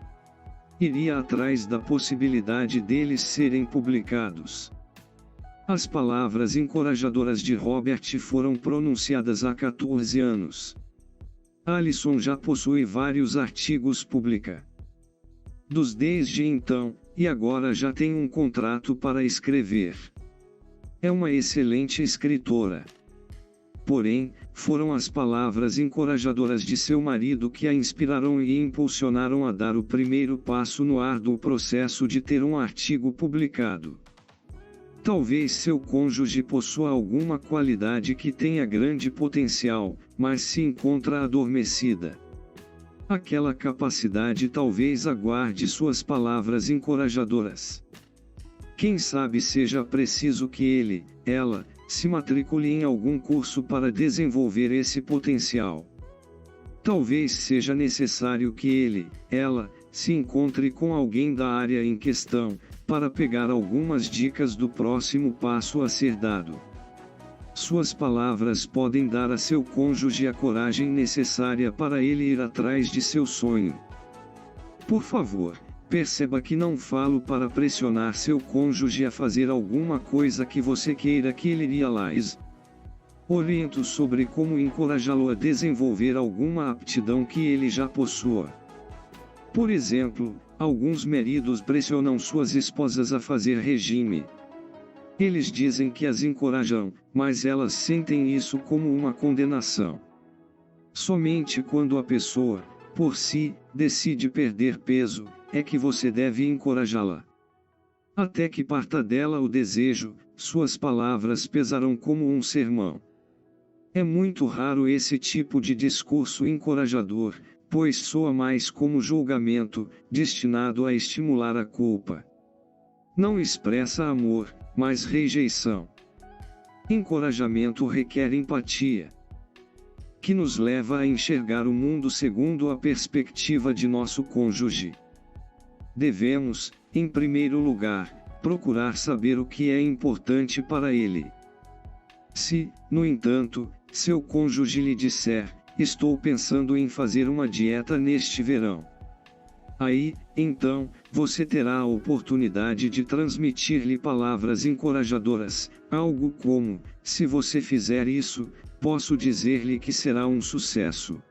S1: Iria atrás da possibilidade deles serem publicados. As palavras encorajadoras de Robert foram pronunciadas há 14 anos. Alison já possui vários artigos publicados desde então, e agora já tem um contrato para escrever. É uma excelente escritora. Porém, foram as palavras encorajadoras de seu marido que a inspiraram e impulsionaram a dar o primeiro passo no árduo processo de ter um artigo publicado. Talvez seu cônjuge possua alguma qualidade que tenha grande potencial, mas se encontra adormecida. Aquela capacidade talvez aguarde suas palavras encorajadoras. Quem sabe seja preciso que ela, se matricule em algum curso para desenvolver esse potencial. Talvez seja necessário que ela, se encontre com alguém da área em questão, para pegar algumas dicas do próximo passo a ser dado. Suas palavras podem dar a seu cônjuge a coragem necessária para ele ir atrás de seu sonho. Por favor, perceba que não falo para pressionar seu cônjuge a fazer alguma coisa que você queira que ele realize. Oriento sobre como encorajá-lo a desenvolver alguma aptidão que ele já possua. Por exemplo, alguns maridos pressionam suas esposas a fazer regime. Eles dizem que as encorajam, mas elas sentem isso como uma condenação. Somente quando a pessoa, por si, decide perder peso, é que você deve encorajá-la. Até que parta dela o desejo, suas palavras pesarão como um sermão. É muito raro esse tipo de discurso encorajador, pois soa mais como julgamento, destinado a estimular a culpa. Não expressa amor, mas rejeição. Encorajamento requer empatia, que nos leva a enxergar o mundo segundo a perspectiva de nosso cônjuge. Devemos, em primeiro lugar, procurar saber o que é importante para ele. Se, no entanto, seu cônjuge lhe disser: "Estou pensando em fazer uma dieta neste verão", aí, então, você terá a oportunidade de transmitir-lhe palavras encorajadoras, algo como: "Se você fizer isso, posso dizer-lhe que será um sucesso.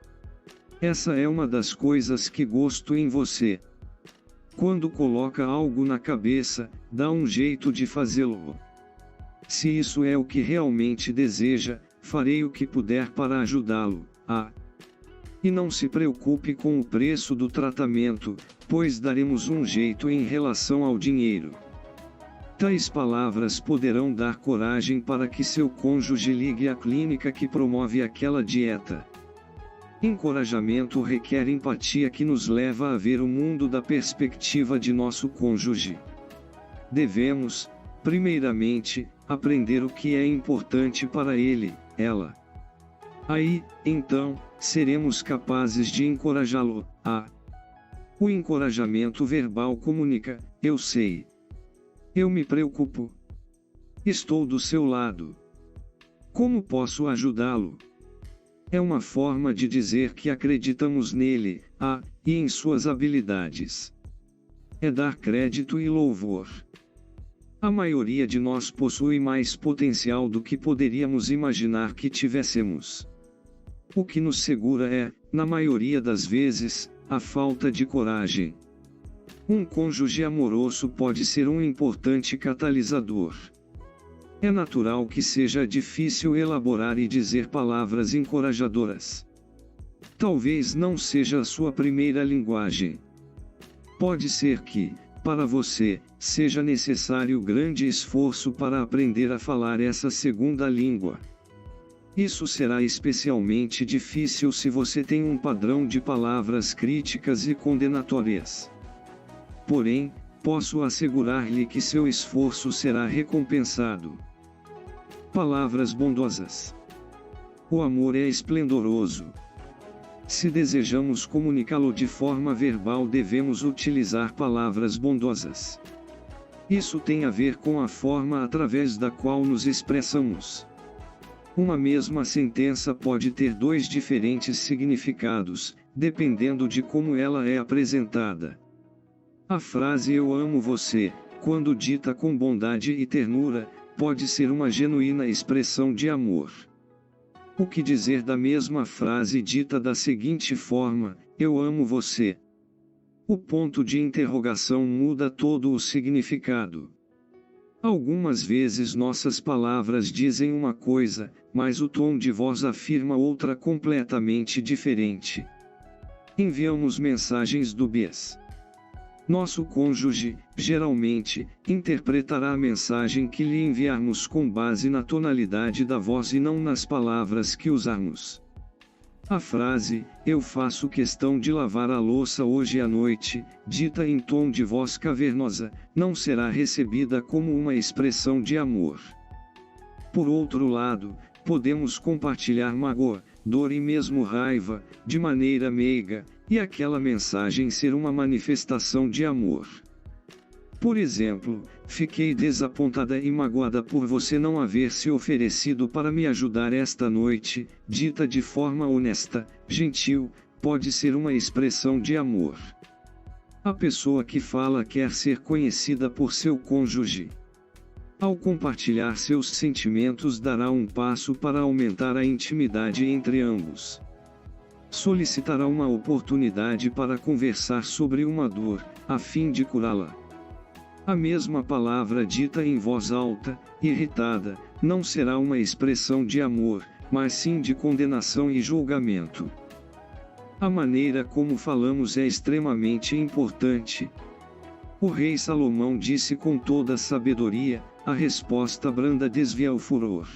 S1: Essa é uma das coisas que gosto em você. Quando coloca algo na cabeça, dá um jeito de fazê-lo. Se isso é o que realmente deseja, farei o que puder para ajudá-lo. E não se preocupe com o preço do tratamento, pois daremos um jeito em relação ao dinheiro." Tais palavras poderão dar coragem para que seu cônjuge ligue à clínica que promove aquela dieta. Encorajamento requer empatia que nos leva a ver o mundo da perspectiva de nosso cônjuge. Devemos, primeiramente, aprender o que é importante para ela. Aí, então, seremos capazes de encorajá-lo. O encorajamento verbal comunica: "Eu sei. Eu me preocupo. Estou do seu lado. Como posso ajudá-lo?" É uma forma de dizer que acreditamos nele, e em suas habilidades. É dar crédito e louvor. A maioria de nós possui mais potencial do que poderíamos imaginar que tivéssemos. O que nos segura é, na maioria das vezes, a falta de coragem. Um cônjuge amoroso pode ser um importante catalisador. É natural que seja difícil elaborar e dizer palavras encorajadoras. Talvez não seja a sua primeira linguagem. Pode ser que, para você, seja necessário grande esforço para aprender a falar essa segunda língua. Isso será especialmente difícil se você tem um padrão de palavras críticas e condenatórias. Porém, posso assegurar-lhe que seu esforço será recompensado. Palavras bondosas. O amor é esplendoroso. Se desejamos comunicá-lo de forma verbal, devemos utilizar palavras bondosas. Isso tem a ver com a forma através da qual nos expressamos. Uma mesma sentença pode ter dois diferentes significados, dependendo de como ela é apresentada. A frase "eu amo você", quando dita com bondade e ternura, pode ser uma genuína expressão de amor. O que dizer da mesma frase dita da seguinte forma: "eu amo você"? O ponto de interrogação muda todo o significado. Algumas vezes nossas palavras dizem uma coisa, mas o tom de voz afirma outra completamente diferente. Enviamos mensagens dúbias. Nosso cônjuge, geralmente, interpretará a mensagem que lhe enviarmos com base na tonalidade da voz e não nas palavras que usarmos. A frase "eu faço questão de lavar a louça hoje à noite", dita em tom de voz cavernosa, não será recebida como uma expressão de amor. Por outro lado, podemos compartilhar mágoa, dor e mesmo raiva, de maneira meiga, e aquela mensagem ser uma manifestação de amor. Por exemplo, "fiquei desapontada e magoada por você não haver se oferecido para me ajudar esta noite", dita de forma honesta, gentil, pode ser uma expressão de amor. A pessoa que fala quer ser conhecida por seu cônjuge. Ao compartilhar seus sentimentos, dará um passo para aumentar a intimidade entre ambos. Solicitará uma oportunidade para conversar sobre uma dor, a fim de curá-la. A mesma palavra dita em voz alta, irritada, não será uma expressão de amor, mas sim de condenação e julgamento. A maneira como falamos é extremamente importante. O rei Salomão disse com toda sabedoria: "A resposta branda desvia o furor".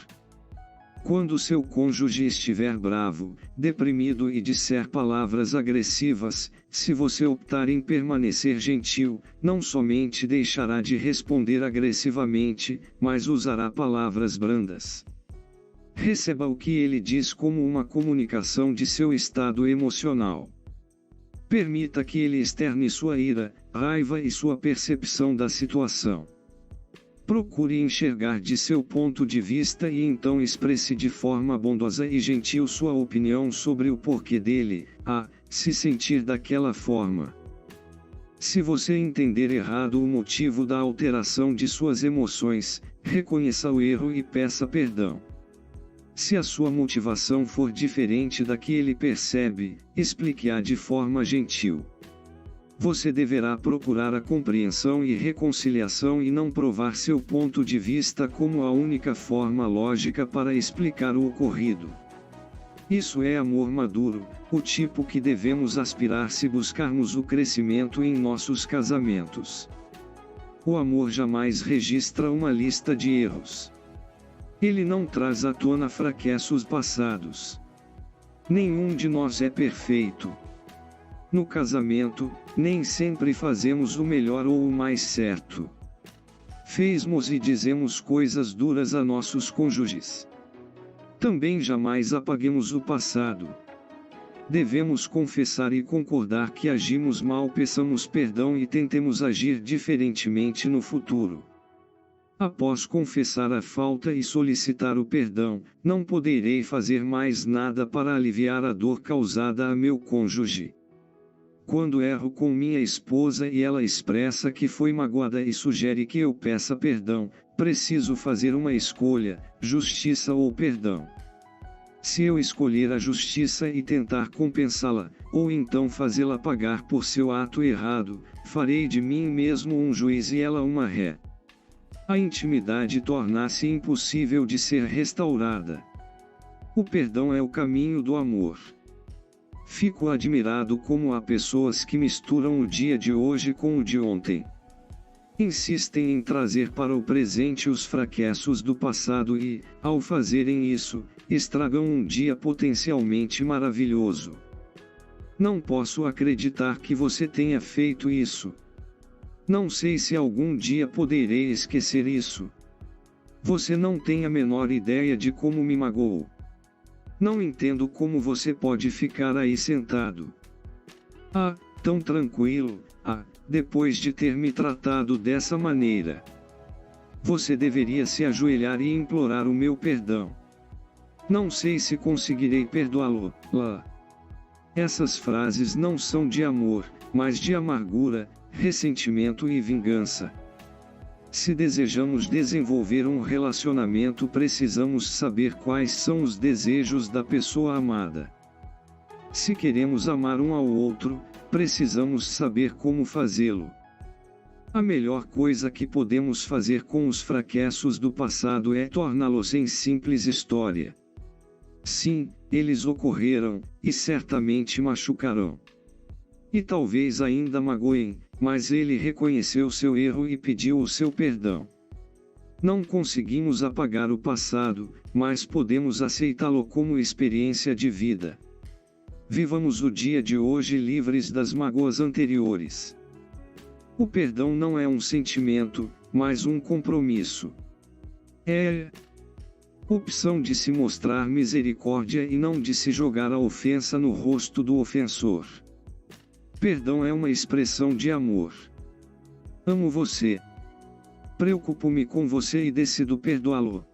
S1: Quando seu cônjuge estiver bravo, deprimido e disser palavras agressivas, se você optar em permanecer gentil, não somente deixará de responder agressivamente, mas usará palavras brandas. Receba o que ele diz como uma comunicação de seu estado emocional. Permita que ele externe sua ira, raiva e sua percepção da situação. Procure enxergar de seu ponto de vista e então expresse de forma bondosa e gentil sua opinião sobre o porquê dele, se sentir daquela forma. Se você entender errado o motivo da alteração de suas emoções, reconheça o erro e peça perdão. Se a sua motivação for diferente da que ele percebe, explique-a de forma gentil. Você deverá procurar a compreensão e reconciliação e não provar seu ponto de vista como a única forma lógica para explicar o ocorrido. Isso é amor maduro, o tipo que devemos aspirar se buscarmos o crescimento em nossos casamentos. O amor jamais registra uma lista de erros. Ele não traz à tona fracassos passados. Nenhum de nós é perfeito. No casamento, nem sempre fazemos o melhor ou o mais certo. Fezemos e dizemos coisas duras a nossos cônjuges. Também jamais apaguemos o passado. Devemos confessar e concordar que agimos mal, peçamos perdão e tentemos agir diferentemente no futuro. Após confessar a falta e solicitar o perdão, não poderei fazer mais nada para aliviar a dor causada a meu cônjuge. Quando erro com minha esposa e ela expressa que foi magoada e sugere que eu peça perdão, preciso fazer uma escolha: justiça ou perdão. Se eu escolher a justiça e tentar compensá-la, ou então fazê-la pagar por seu ato errado, farei de mim mesmo um juiz e ela uma ré. A intimidade torna-se impossível de ser restaurada. O perdão é o caminho do amor. Fico admirado como há pessoas que misturam o dia de hoje com o de ontem. Insistem em trazer para o presente os fracassos do passado e, ao fazerem isso, estragam um dia potencialmente maravilhoso. Não posso acreditar que você tenha feito isso. Não sei se algum dia poderei esquecer isso. Você não tem a menor ideia de como me magoou. Não entendo como você pode ficar aí sentado. Tão tranquilo, depois de ter me tratado dessa maneira. Você deveria se ajoelhar e implorar o meu perdão. Não sei se conseguirei perdoá-lo. Essas frases não são de amor, mas de amargura, ressentimento e vingança. Se desejamos desenvolver um relacionamento, precisamos saber quais são os desejos da pessoa amada. Se queremos amar um ao outro, precisamos saber como fazê-lo. A melhor coisa que podemos fazer com os fracassos do passado é torná-los em simples história. Sim, eles ocorreram, e certamente machucarão. E talvez ainda magoem, mas ele reconheceu seu erro e pediu o seu perdão. Não conseguimos apagar o passado, mas podemos aceitá-lo como experiência de vida. Vivamos o dia de hoje livres das mágoas anteriores. O perdão não é um sentimento, mas um compromisso. É opção de se mostrar misericórdia e não de se jogar a ofensa no rosto do ofensor. Perdão é uma expressão de amor. Amo você. Preocupo-me com você e decido perdoá-lo.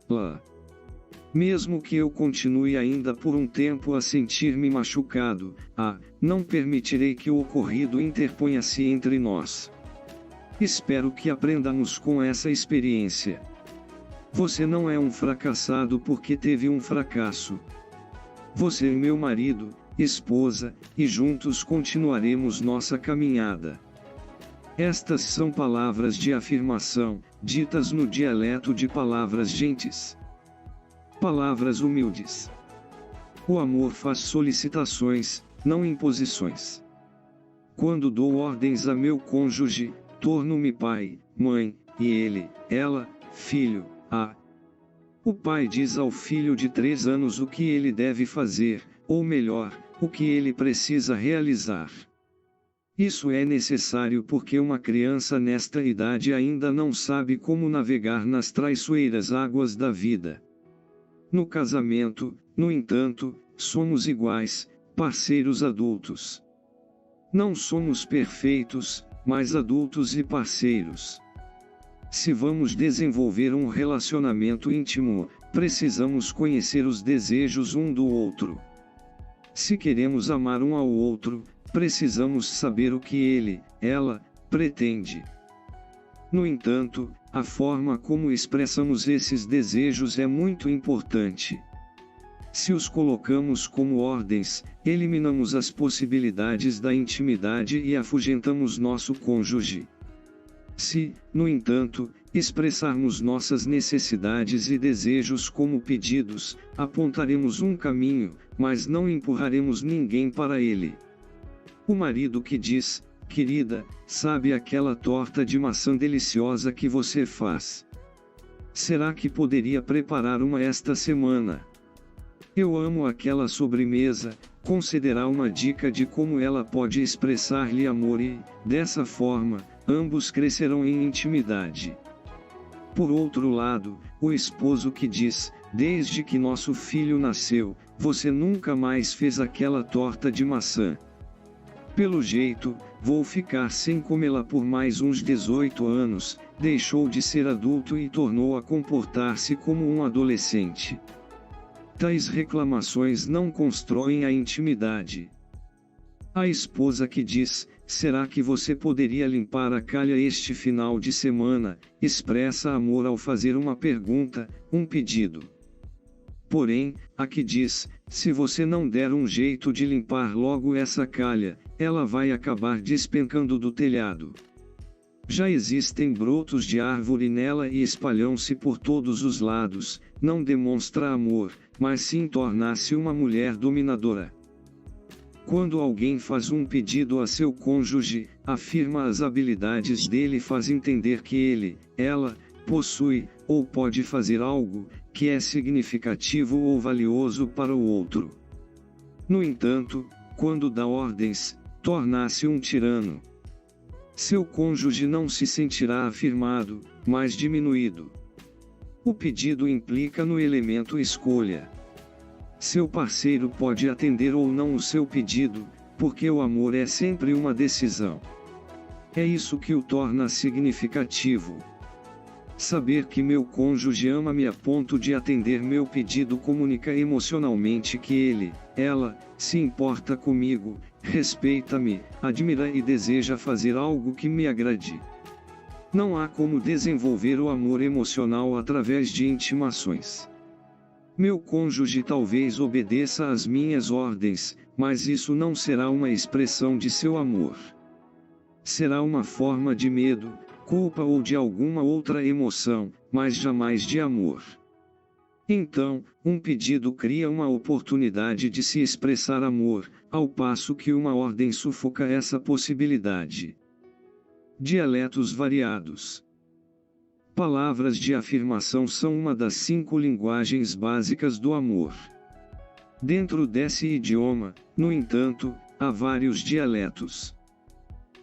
S1: Mesmo que eu continue ainda por um tempo a sentir-me machucado, não permitirei que o ocorrido interponha-se entre nós. Espero que aprendamos com essa experiência. Você não é um fracassado porque teve um fracasso. Você é meu marido, esposa, e juntos continuaremos nossa caminhada. Estas são palavras de afirmação, ditas no dialeto de palavras gentes. Palavras humildes. O amor faz solicitações, não imposições. Quando dou ordens a meu cônjuge, torno-me pai, mãe, e ele, ela, filho. O pai diz ao filho de 3 anos o que ele deve fazer, ou melhor, o que ele precisa realizar. Isso é necessário porque uma criança nesta idade ainda não sabe como navegar nas traiçoeiras águas da vida. No casamento, no entanto, somos iguais, parceiros adultos. Não somos perfeitos, mas adultos e parceiros. Se vamos desenvolver um relacionamento íntimo, precisamos conhecer os desejos um do outro. Se queremos amar um ao outro, precisamos saber o que ele, ela, pretende. No entanto, a forma como expressamos esses desejos é muito importante. Se os colocamos como ordens, eliminamos as possibilidades da intimidade e afugentamos nosso cônjuge. Se, no entanto, expressarmos nossas necessidades e desejos como pedidos, apontaremos um caminho, mas não empurraremos ninguém para ele. O marido que diz: querida, sabe aquela torta de maçã deliciosa que você faz? Será que poderia preparar uma esta semana? Eu amo aquela sobremesa. Concederá uma dica de como ela pode expressar-lhe amor e, dessa forma, ambos crescerão em intimidade. Por outro lado, o esposo que diz: desde que nosso filho nasceu, você nunca mais fez aquela torta de maçã. Pelo jeito, vou ficar sem comê-la por mais uns 18 anos, deixou de ser adulto e tornou a comportar-se como um adolescente. Tais reclamações não constroem a intimidade. A esposa que diz: será que você poderia limpar a calha este final de semana? Expressa amor ao fazer uma pergunta, um pedido. Porém, a que diz: se você não der um jeito de limpar logo essa calha, ela vai acabar despencando do telhado. Já existem brotos de árvore nela e espalham-se por todos os lados. Não demonstra amor, mas sim torna-se uma mulher dominadora. Quando alguém faz um pedido a seu cônjuge, afirma as habilidades dele e faz entender que ele, ela, possui, ou pode fazer algo, que é significativo ou valioso para o outro. No entanto, quando dá ordens, torna-se um tirano. Seu cônjuge não se sentirá afirmado, mas diminuído. O pedido implica no elemento escolha. Seu parceiro pode atender ou não o seu pedido, porque o amor é sempre uma decisão. É isso que o torna significativo. Saber que meu cônjuge ama-me a ponto de atender meu pedido comunica emocionalmente que ele, ela, se importa comigo, respeita-me, admira e deseja fazer algo que me agrade. Não há como desenvolver o amor emocional através de intimações. Meu cônjuge talvez obedeça às minhas ordens, mas isso não será uma expressão de seu amor. Será uma forma de medo, culpa ou de alguma outra emoção, mas jamais de amor. Então, um pedido cria uma oportunidade de se expressar amor, ao passo que uma ordem sufoca essa possibilidade. Dialetos variados. Palavras de afirmação são uma das 5 linguagens básicas do amor. Dentro desse idioma, no entanto, há vários dialetos.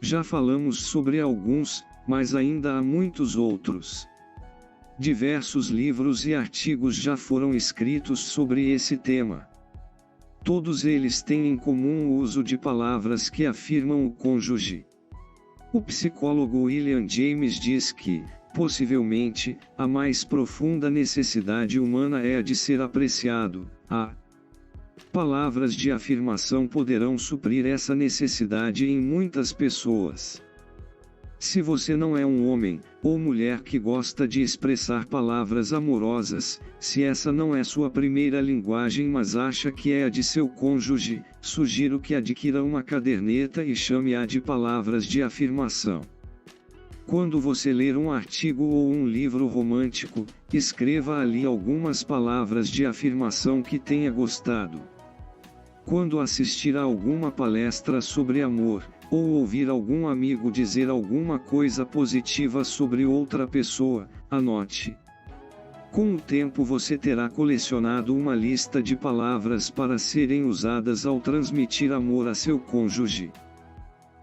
S1: Já falamos sobre alguns, mas ainda há muitos outros. Diversos livros e artigos já foram escritos sobre esse tema. Todos eles têm em comum o uso de palavras que afirmam o cônjuge. O psicólogo William James diz que, possivelmente, a mais profunda necessidade humana é a de ser apreciado. Palavras de afirmação poderão suprir essa necessidade em muitas pessoas. Se você não é um homem ou mulher que gosta de expressar palavras amorosas, se essa não é sua primeira linguagem mas acha que é a de seu cônjuge, sugiro que adquira uma caderneta e chame-a de palavras de afirmação. Quando você ler um artigo ou um livro romântico, escreva ali algumas palavras de afirmação que tenha gostado. Quando assistir a alguma palestra sobre amor, ou ouvir algum amigo dizer alguma coisa positiva sobre outra pessoa, anote. Com o tempo você terá colecionado uma lista de palavras para serem usadas ao transmitir amor a seu cônjuge.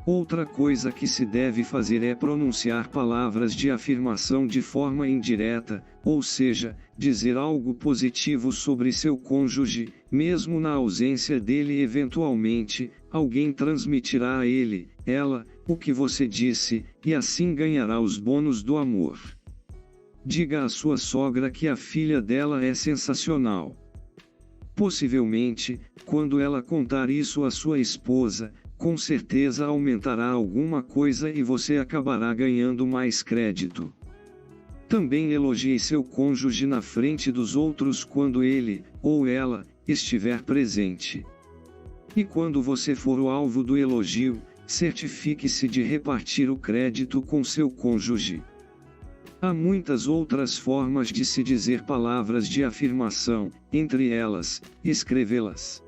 S1: Outra coisa que se deve fazer é pronunciar palavras de afirmação de forma indireta, ou seja, dizer algo positivo sobre seu cônjuge, mesmo na ausência dele. Eventualmente, alguém transmitirá a ele, ela, o que você disse, e assim ganhará os bônus do amor. Diga à sua sogra que a filha dela é sensacional. Possivelmente, quando ela contar isso à sua esposa, com certeza aumentará alguma coisa e você acabará ganhando mais crédito. Também elogie seu cônjuge na frente dos outros quando ele, ou ela, estiver presente. E quando você for o alvo do elogio, certifique-se de repartir o crédito com seu cônjuge. Há muitas outras formas de se dizer palavras de afirmação, entre elas, escrevê-las.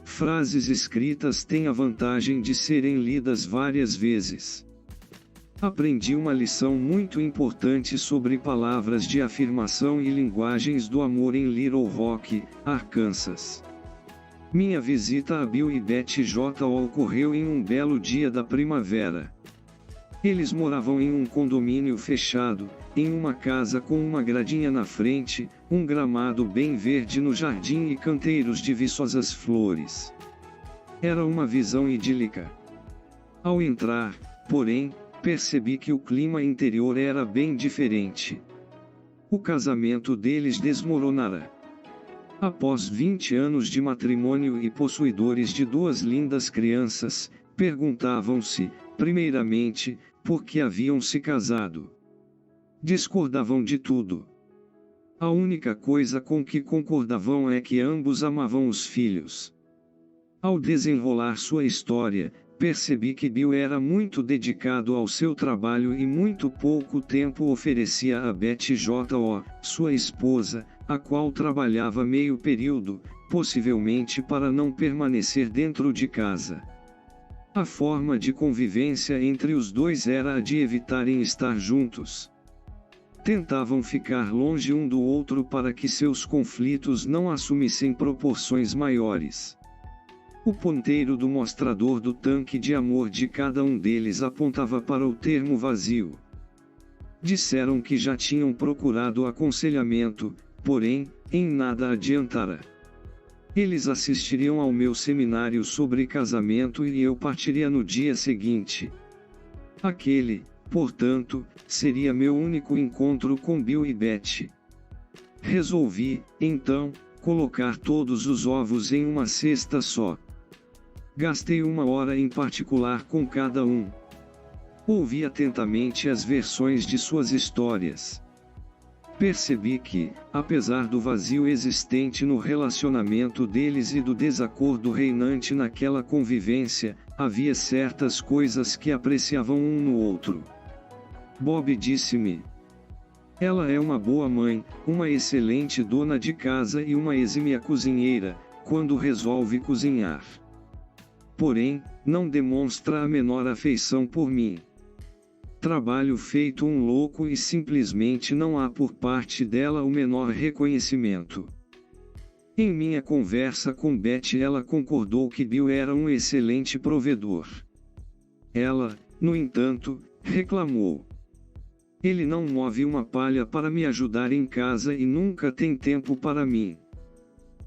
S1: Frases escritas têm a vantagem de serem lidas várias vezes. Aprendi uma lição muito importante sobre palavras de afirmação e linguagens do amor em Little Rock, Arkansas. Minha visita a Bill e Betty J. ocorreu em um belo dia da primavera. Eles moravam em um condomínio fechado, em uma casa com uma gradinha na frente, um gramado bem verde no jardim e canteiros de viçosas flores. Era uma visão idílica. Ao entrar, porém, percebi que o clima interior era bem diferente. O casamento deles desmoronara. Após 20 anos de matrimônio e possuidores de 2 lindas crianças, perguntavam-se, primeiramente, por que haviam se casado. Discordavam de tudo. A única coisa com que concordavam é que ambos amavam os filhos. Ao desenrolar sua história, percebi que Bill era muito dedicado ao seu trabalho e muito pouco tempo oferecia a Betty J.O., sua esposa, a qual trabalhava meio período, possivelmente para não permanecer dentro de casa. A forma de convivência entre os dois era a de evitarem estar juntos. Tentavam ficar longe um do outro para que seus conflitos não assumissem proporções maiores. O ponteiro do mostrador do tanque de amor de cada um deles apontava para o termo vazio. Disseram que já tinham procurado aconselhamento, porém, em nada adiantara. Eles assistiriam ao meu seminário sobre casamento e eu partiria no dia seguinte. Aquele, portanto, seria meu único encontro com Bill e Betty. Resolvi, então, colocar todos os ovos em uma cesta só. Gastei 1 hora em particular com cada um. Ouvi atentamente as versões de suas histórias. Percebi que, apesar do vazio existente no relacionamento deles e do desacordo reinante naquela convivência, havia certas coisas que apreciavam um no outro. Bob disse-me: ela é uma boa mãe, uma excelente dona de casa e uma exímia cozinheira, quando resolve cozinhar. Porém, não demonstra a menor afeição por mim. Trabalho feito um louco e simplesmente não há por parte dela o menor reconhecimento. Em minha conversa com Betty, ela concordou que Bill era um excelente provedor. Ela, no entanto, reclamou: ele não move uma palha para me ajudar em casa e nunca tem tempo para mim.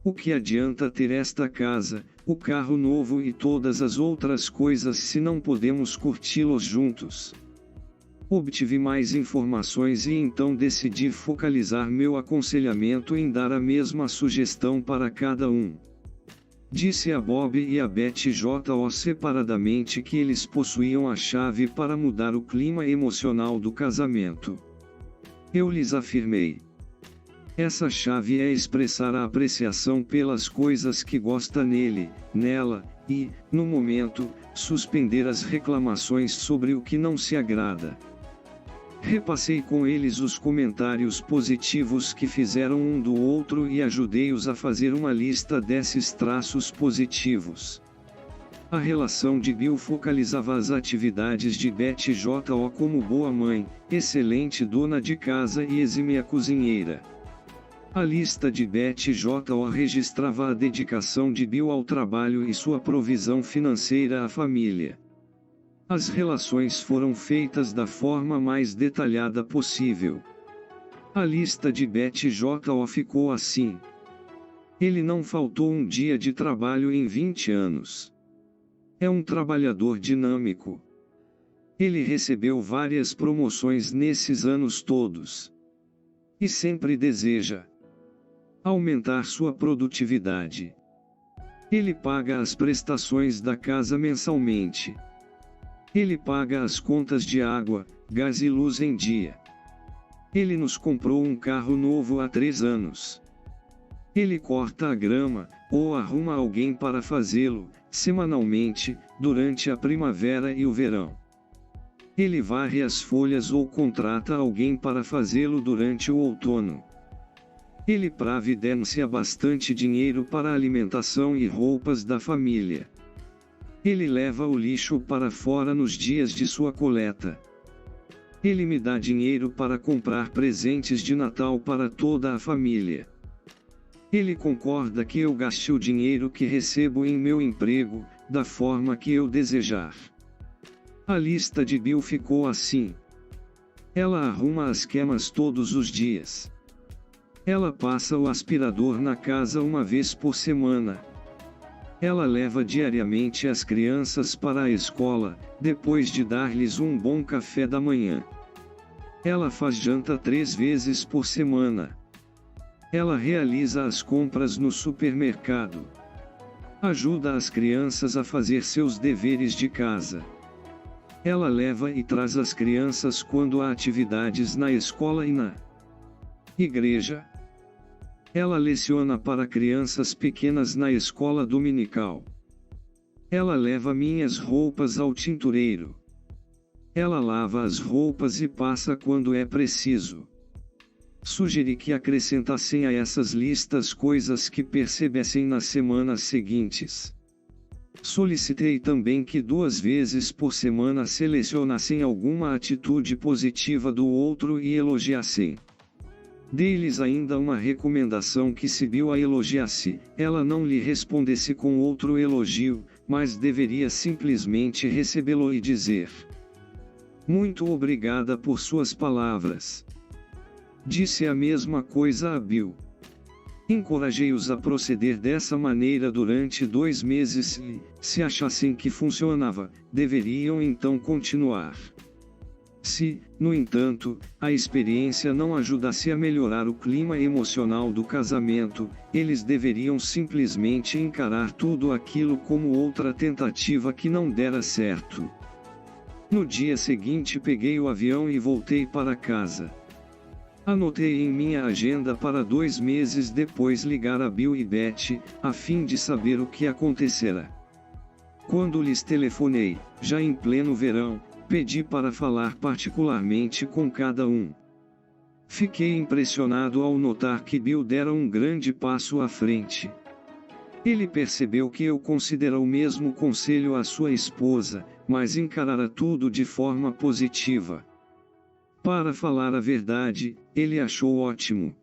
S1: O que adianta ter esta casa, o carro novo e todas as outras coisas se não podemos curti-los juntos? Obtive mais informações e então decidi focalizar meu aconselhamento em dar a mesma sugestão para cada um. Disse a Bob e a Betty J.O. separadamente que eles possuíam a chave para mudar o clima emocional do casamento. Eu lhes afirmei: essa chave é expressar a apreciação pelas coisas que gosta nele, nela, e, no momento, suspender as reclamações sobre o que não se agrada. Repassei com eles os comentários positivos que fizeram um do outro e ajudei-os a fazer uma lista desses traços positivos. A relação de Bill focalizava as atividades de Betty J.O. como boa mãe, excelente dona de casa e exímia cozinheira. A lista de Betty J.O. registrava a dedicação de Bill ao trabalho e sua provisão financeira à família. As relações foram feitas da forma mais detalhada possível. A lista de Betty J.O. ficou assim: ele não faltou um dia de trabalho em 20 anos. É um trabalhador dinâmico. Ele recebeu várias promoções nesses anos todos. E sempre deseja aumentar sua produtividade. Ele paga as prestações da casa mensalmente. Ele paga as contas de água, gás e luz em dia. Ele nos comprou um carro novo há 3 anos. Ele corta a grama, ou arruma alguém para fazê-lo, semanalmente, durante a primavera e o verão. Ele varre as folhas ou contrata alguém para fazê-lo durante o outono. Ele providencia bastante dinheiro para a alimentação e roupas da família. Ele leva o lixo para fora nos dias de sua coleta. Ele me dá dinheiro para comprar presentes de Natal para toda a família. Ele concorda que eu gaste o dinheiro que recebo em meu emprego, da forma que eu desejar. A lista de Bill ficou assim: ela arruma as camas todos os dias. Ela passa o aspirador na casa 1 vez por semana. Ela leva diariamente as crianças para a escola, depois de dar-lhes um bom café da manhã. Ela faz janta 3 vezes por semana. Ela realiza as compras no supermercado. Ajuda as crianças a fazer seus deveres de casa. Ela leva e traz as crianças quando há atividades na escola e na igreja. Ela leciona para crianças pequenas na escola dominical. Ela leva minhas roupas ao tintureiro. Ela lava as roupas e passa quando é preciso. Sugeri que acrescentassem a essas listas coisas que percebessem nas semanas seguintes. Solicitei também que 2 vezes por semana selecionassem alguma atitude positiva do outro e elogiassem. Dei-lhes ainda uma recomendação que se Bill a elogiasse, ela não lhe respondesse com outro elogio, mas deveria simplesmente recebê-lo e dizer: muito obrigada por suas palavras. Disse a mesma coisa a Bill. Encorajei-os a proceder dessa maneira durante 2 meses e, se achassem que funcionava, deveriam então continuar. Se, no entanto, a experiência não ajudasse a melhorar o clima emocional do casamento, eles deveriam simplesmente encarar tudo aquilo como outra tentativa que não dera certo. No dia seguinte peguei o avião e voltei para casa. Anotei em minha agenda para 2 meses depois ligar a Bill e Beth, a fim de saber o que acontecera. Quando lhes telefonei, já em pleno verão, pedi para falar particularmente com cada um. Fiquei impressionado ao notar que Bill dera um grande passo à frente. Ele percebeu que eu considero o mesmo conselho à sua esposa, mas encarara tudo de forma positiva. Para falar a verdade, ele achou ótimo.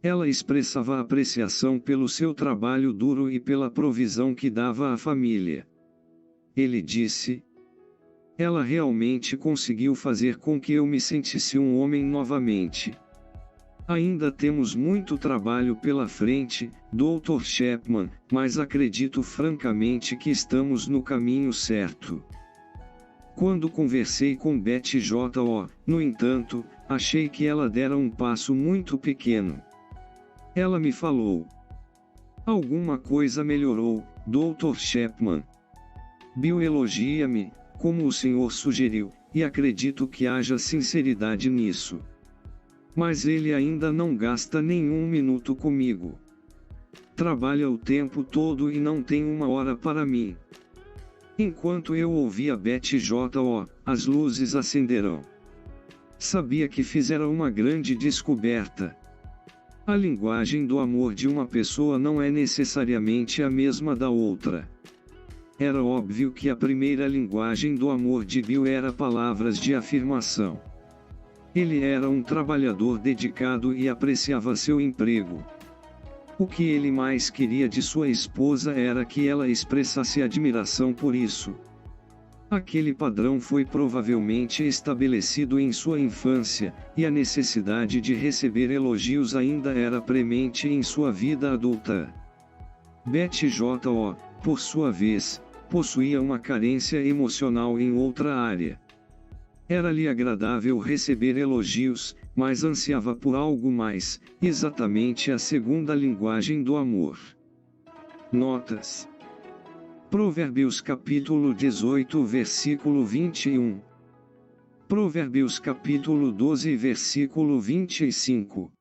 S1: Ela expressava apreciação pelo seu trabalho duro e pela provisão que dava à família. Ele disse: ela realmente conseguiu fazer com que eu me sentisse um homem novamente. Ainda temos muito trabalho pela frente, Dr. Chapman, mas acredito francamente que estamos no caminho certo. Quando conversei com Betty J.O., no entanto, achei que ela dera um passo muito pequeno. Ela me falou: alguma coisa melhorou, Dr. Chapman. Bill elogia-me, como o senhor sugeriu, e acredito que haja sinceridade nisso. Mas ele ainda não gasta nenhum minuto comigo. Trabalha o tempo todo e não tem uma hora para mim. Enquanto eu ouvia Betty J.O., as luzes acenderam. Sabia que fizera uma grande descoberta. A linguagem do amor de uma pessoa não é necessariamente a mesma da outra. Era óbvio que a primeira linguagem do amor de Bill era palavras de afirmação. Ele era um trabalhador dedicado e apreciava seu emprego. O que ele mais queria de sua esposa era que ela expressasse admiração por isso. Aquele padrão foi provavelmente estabelecido em sua infância, e a necessidade de receber elogios ainda era premente em sua vida adulta. Betty J.O., por sua vez, possuía uma carência emocional em outra área. Era-lhe agradável receber elogios, mas ansiava por algo mais, exatamente a segunda linguagem do amor. Notas. Provérbios capítulo 18 versículo 21. Provérbios capítulo 12 versículo 25.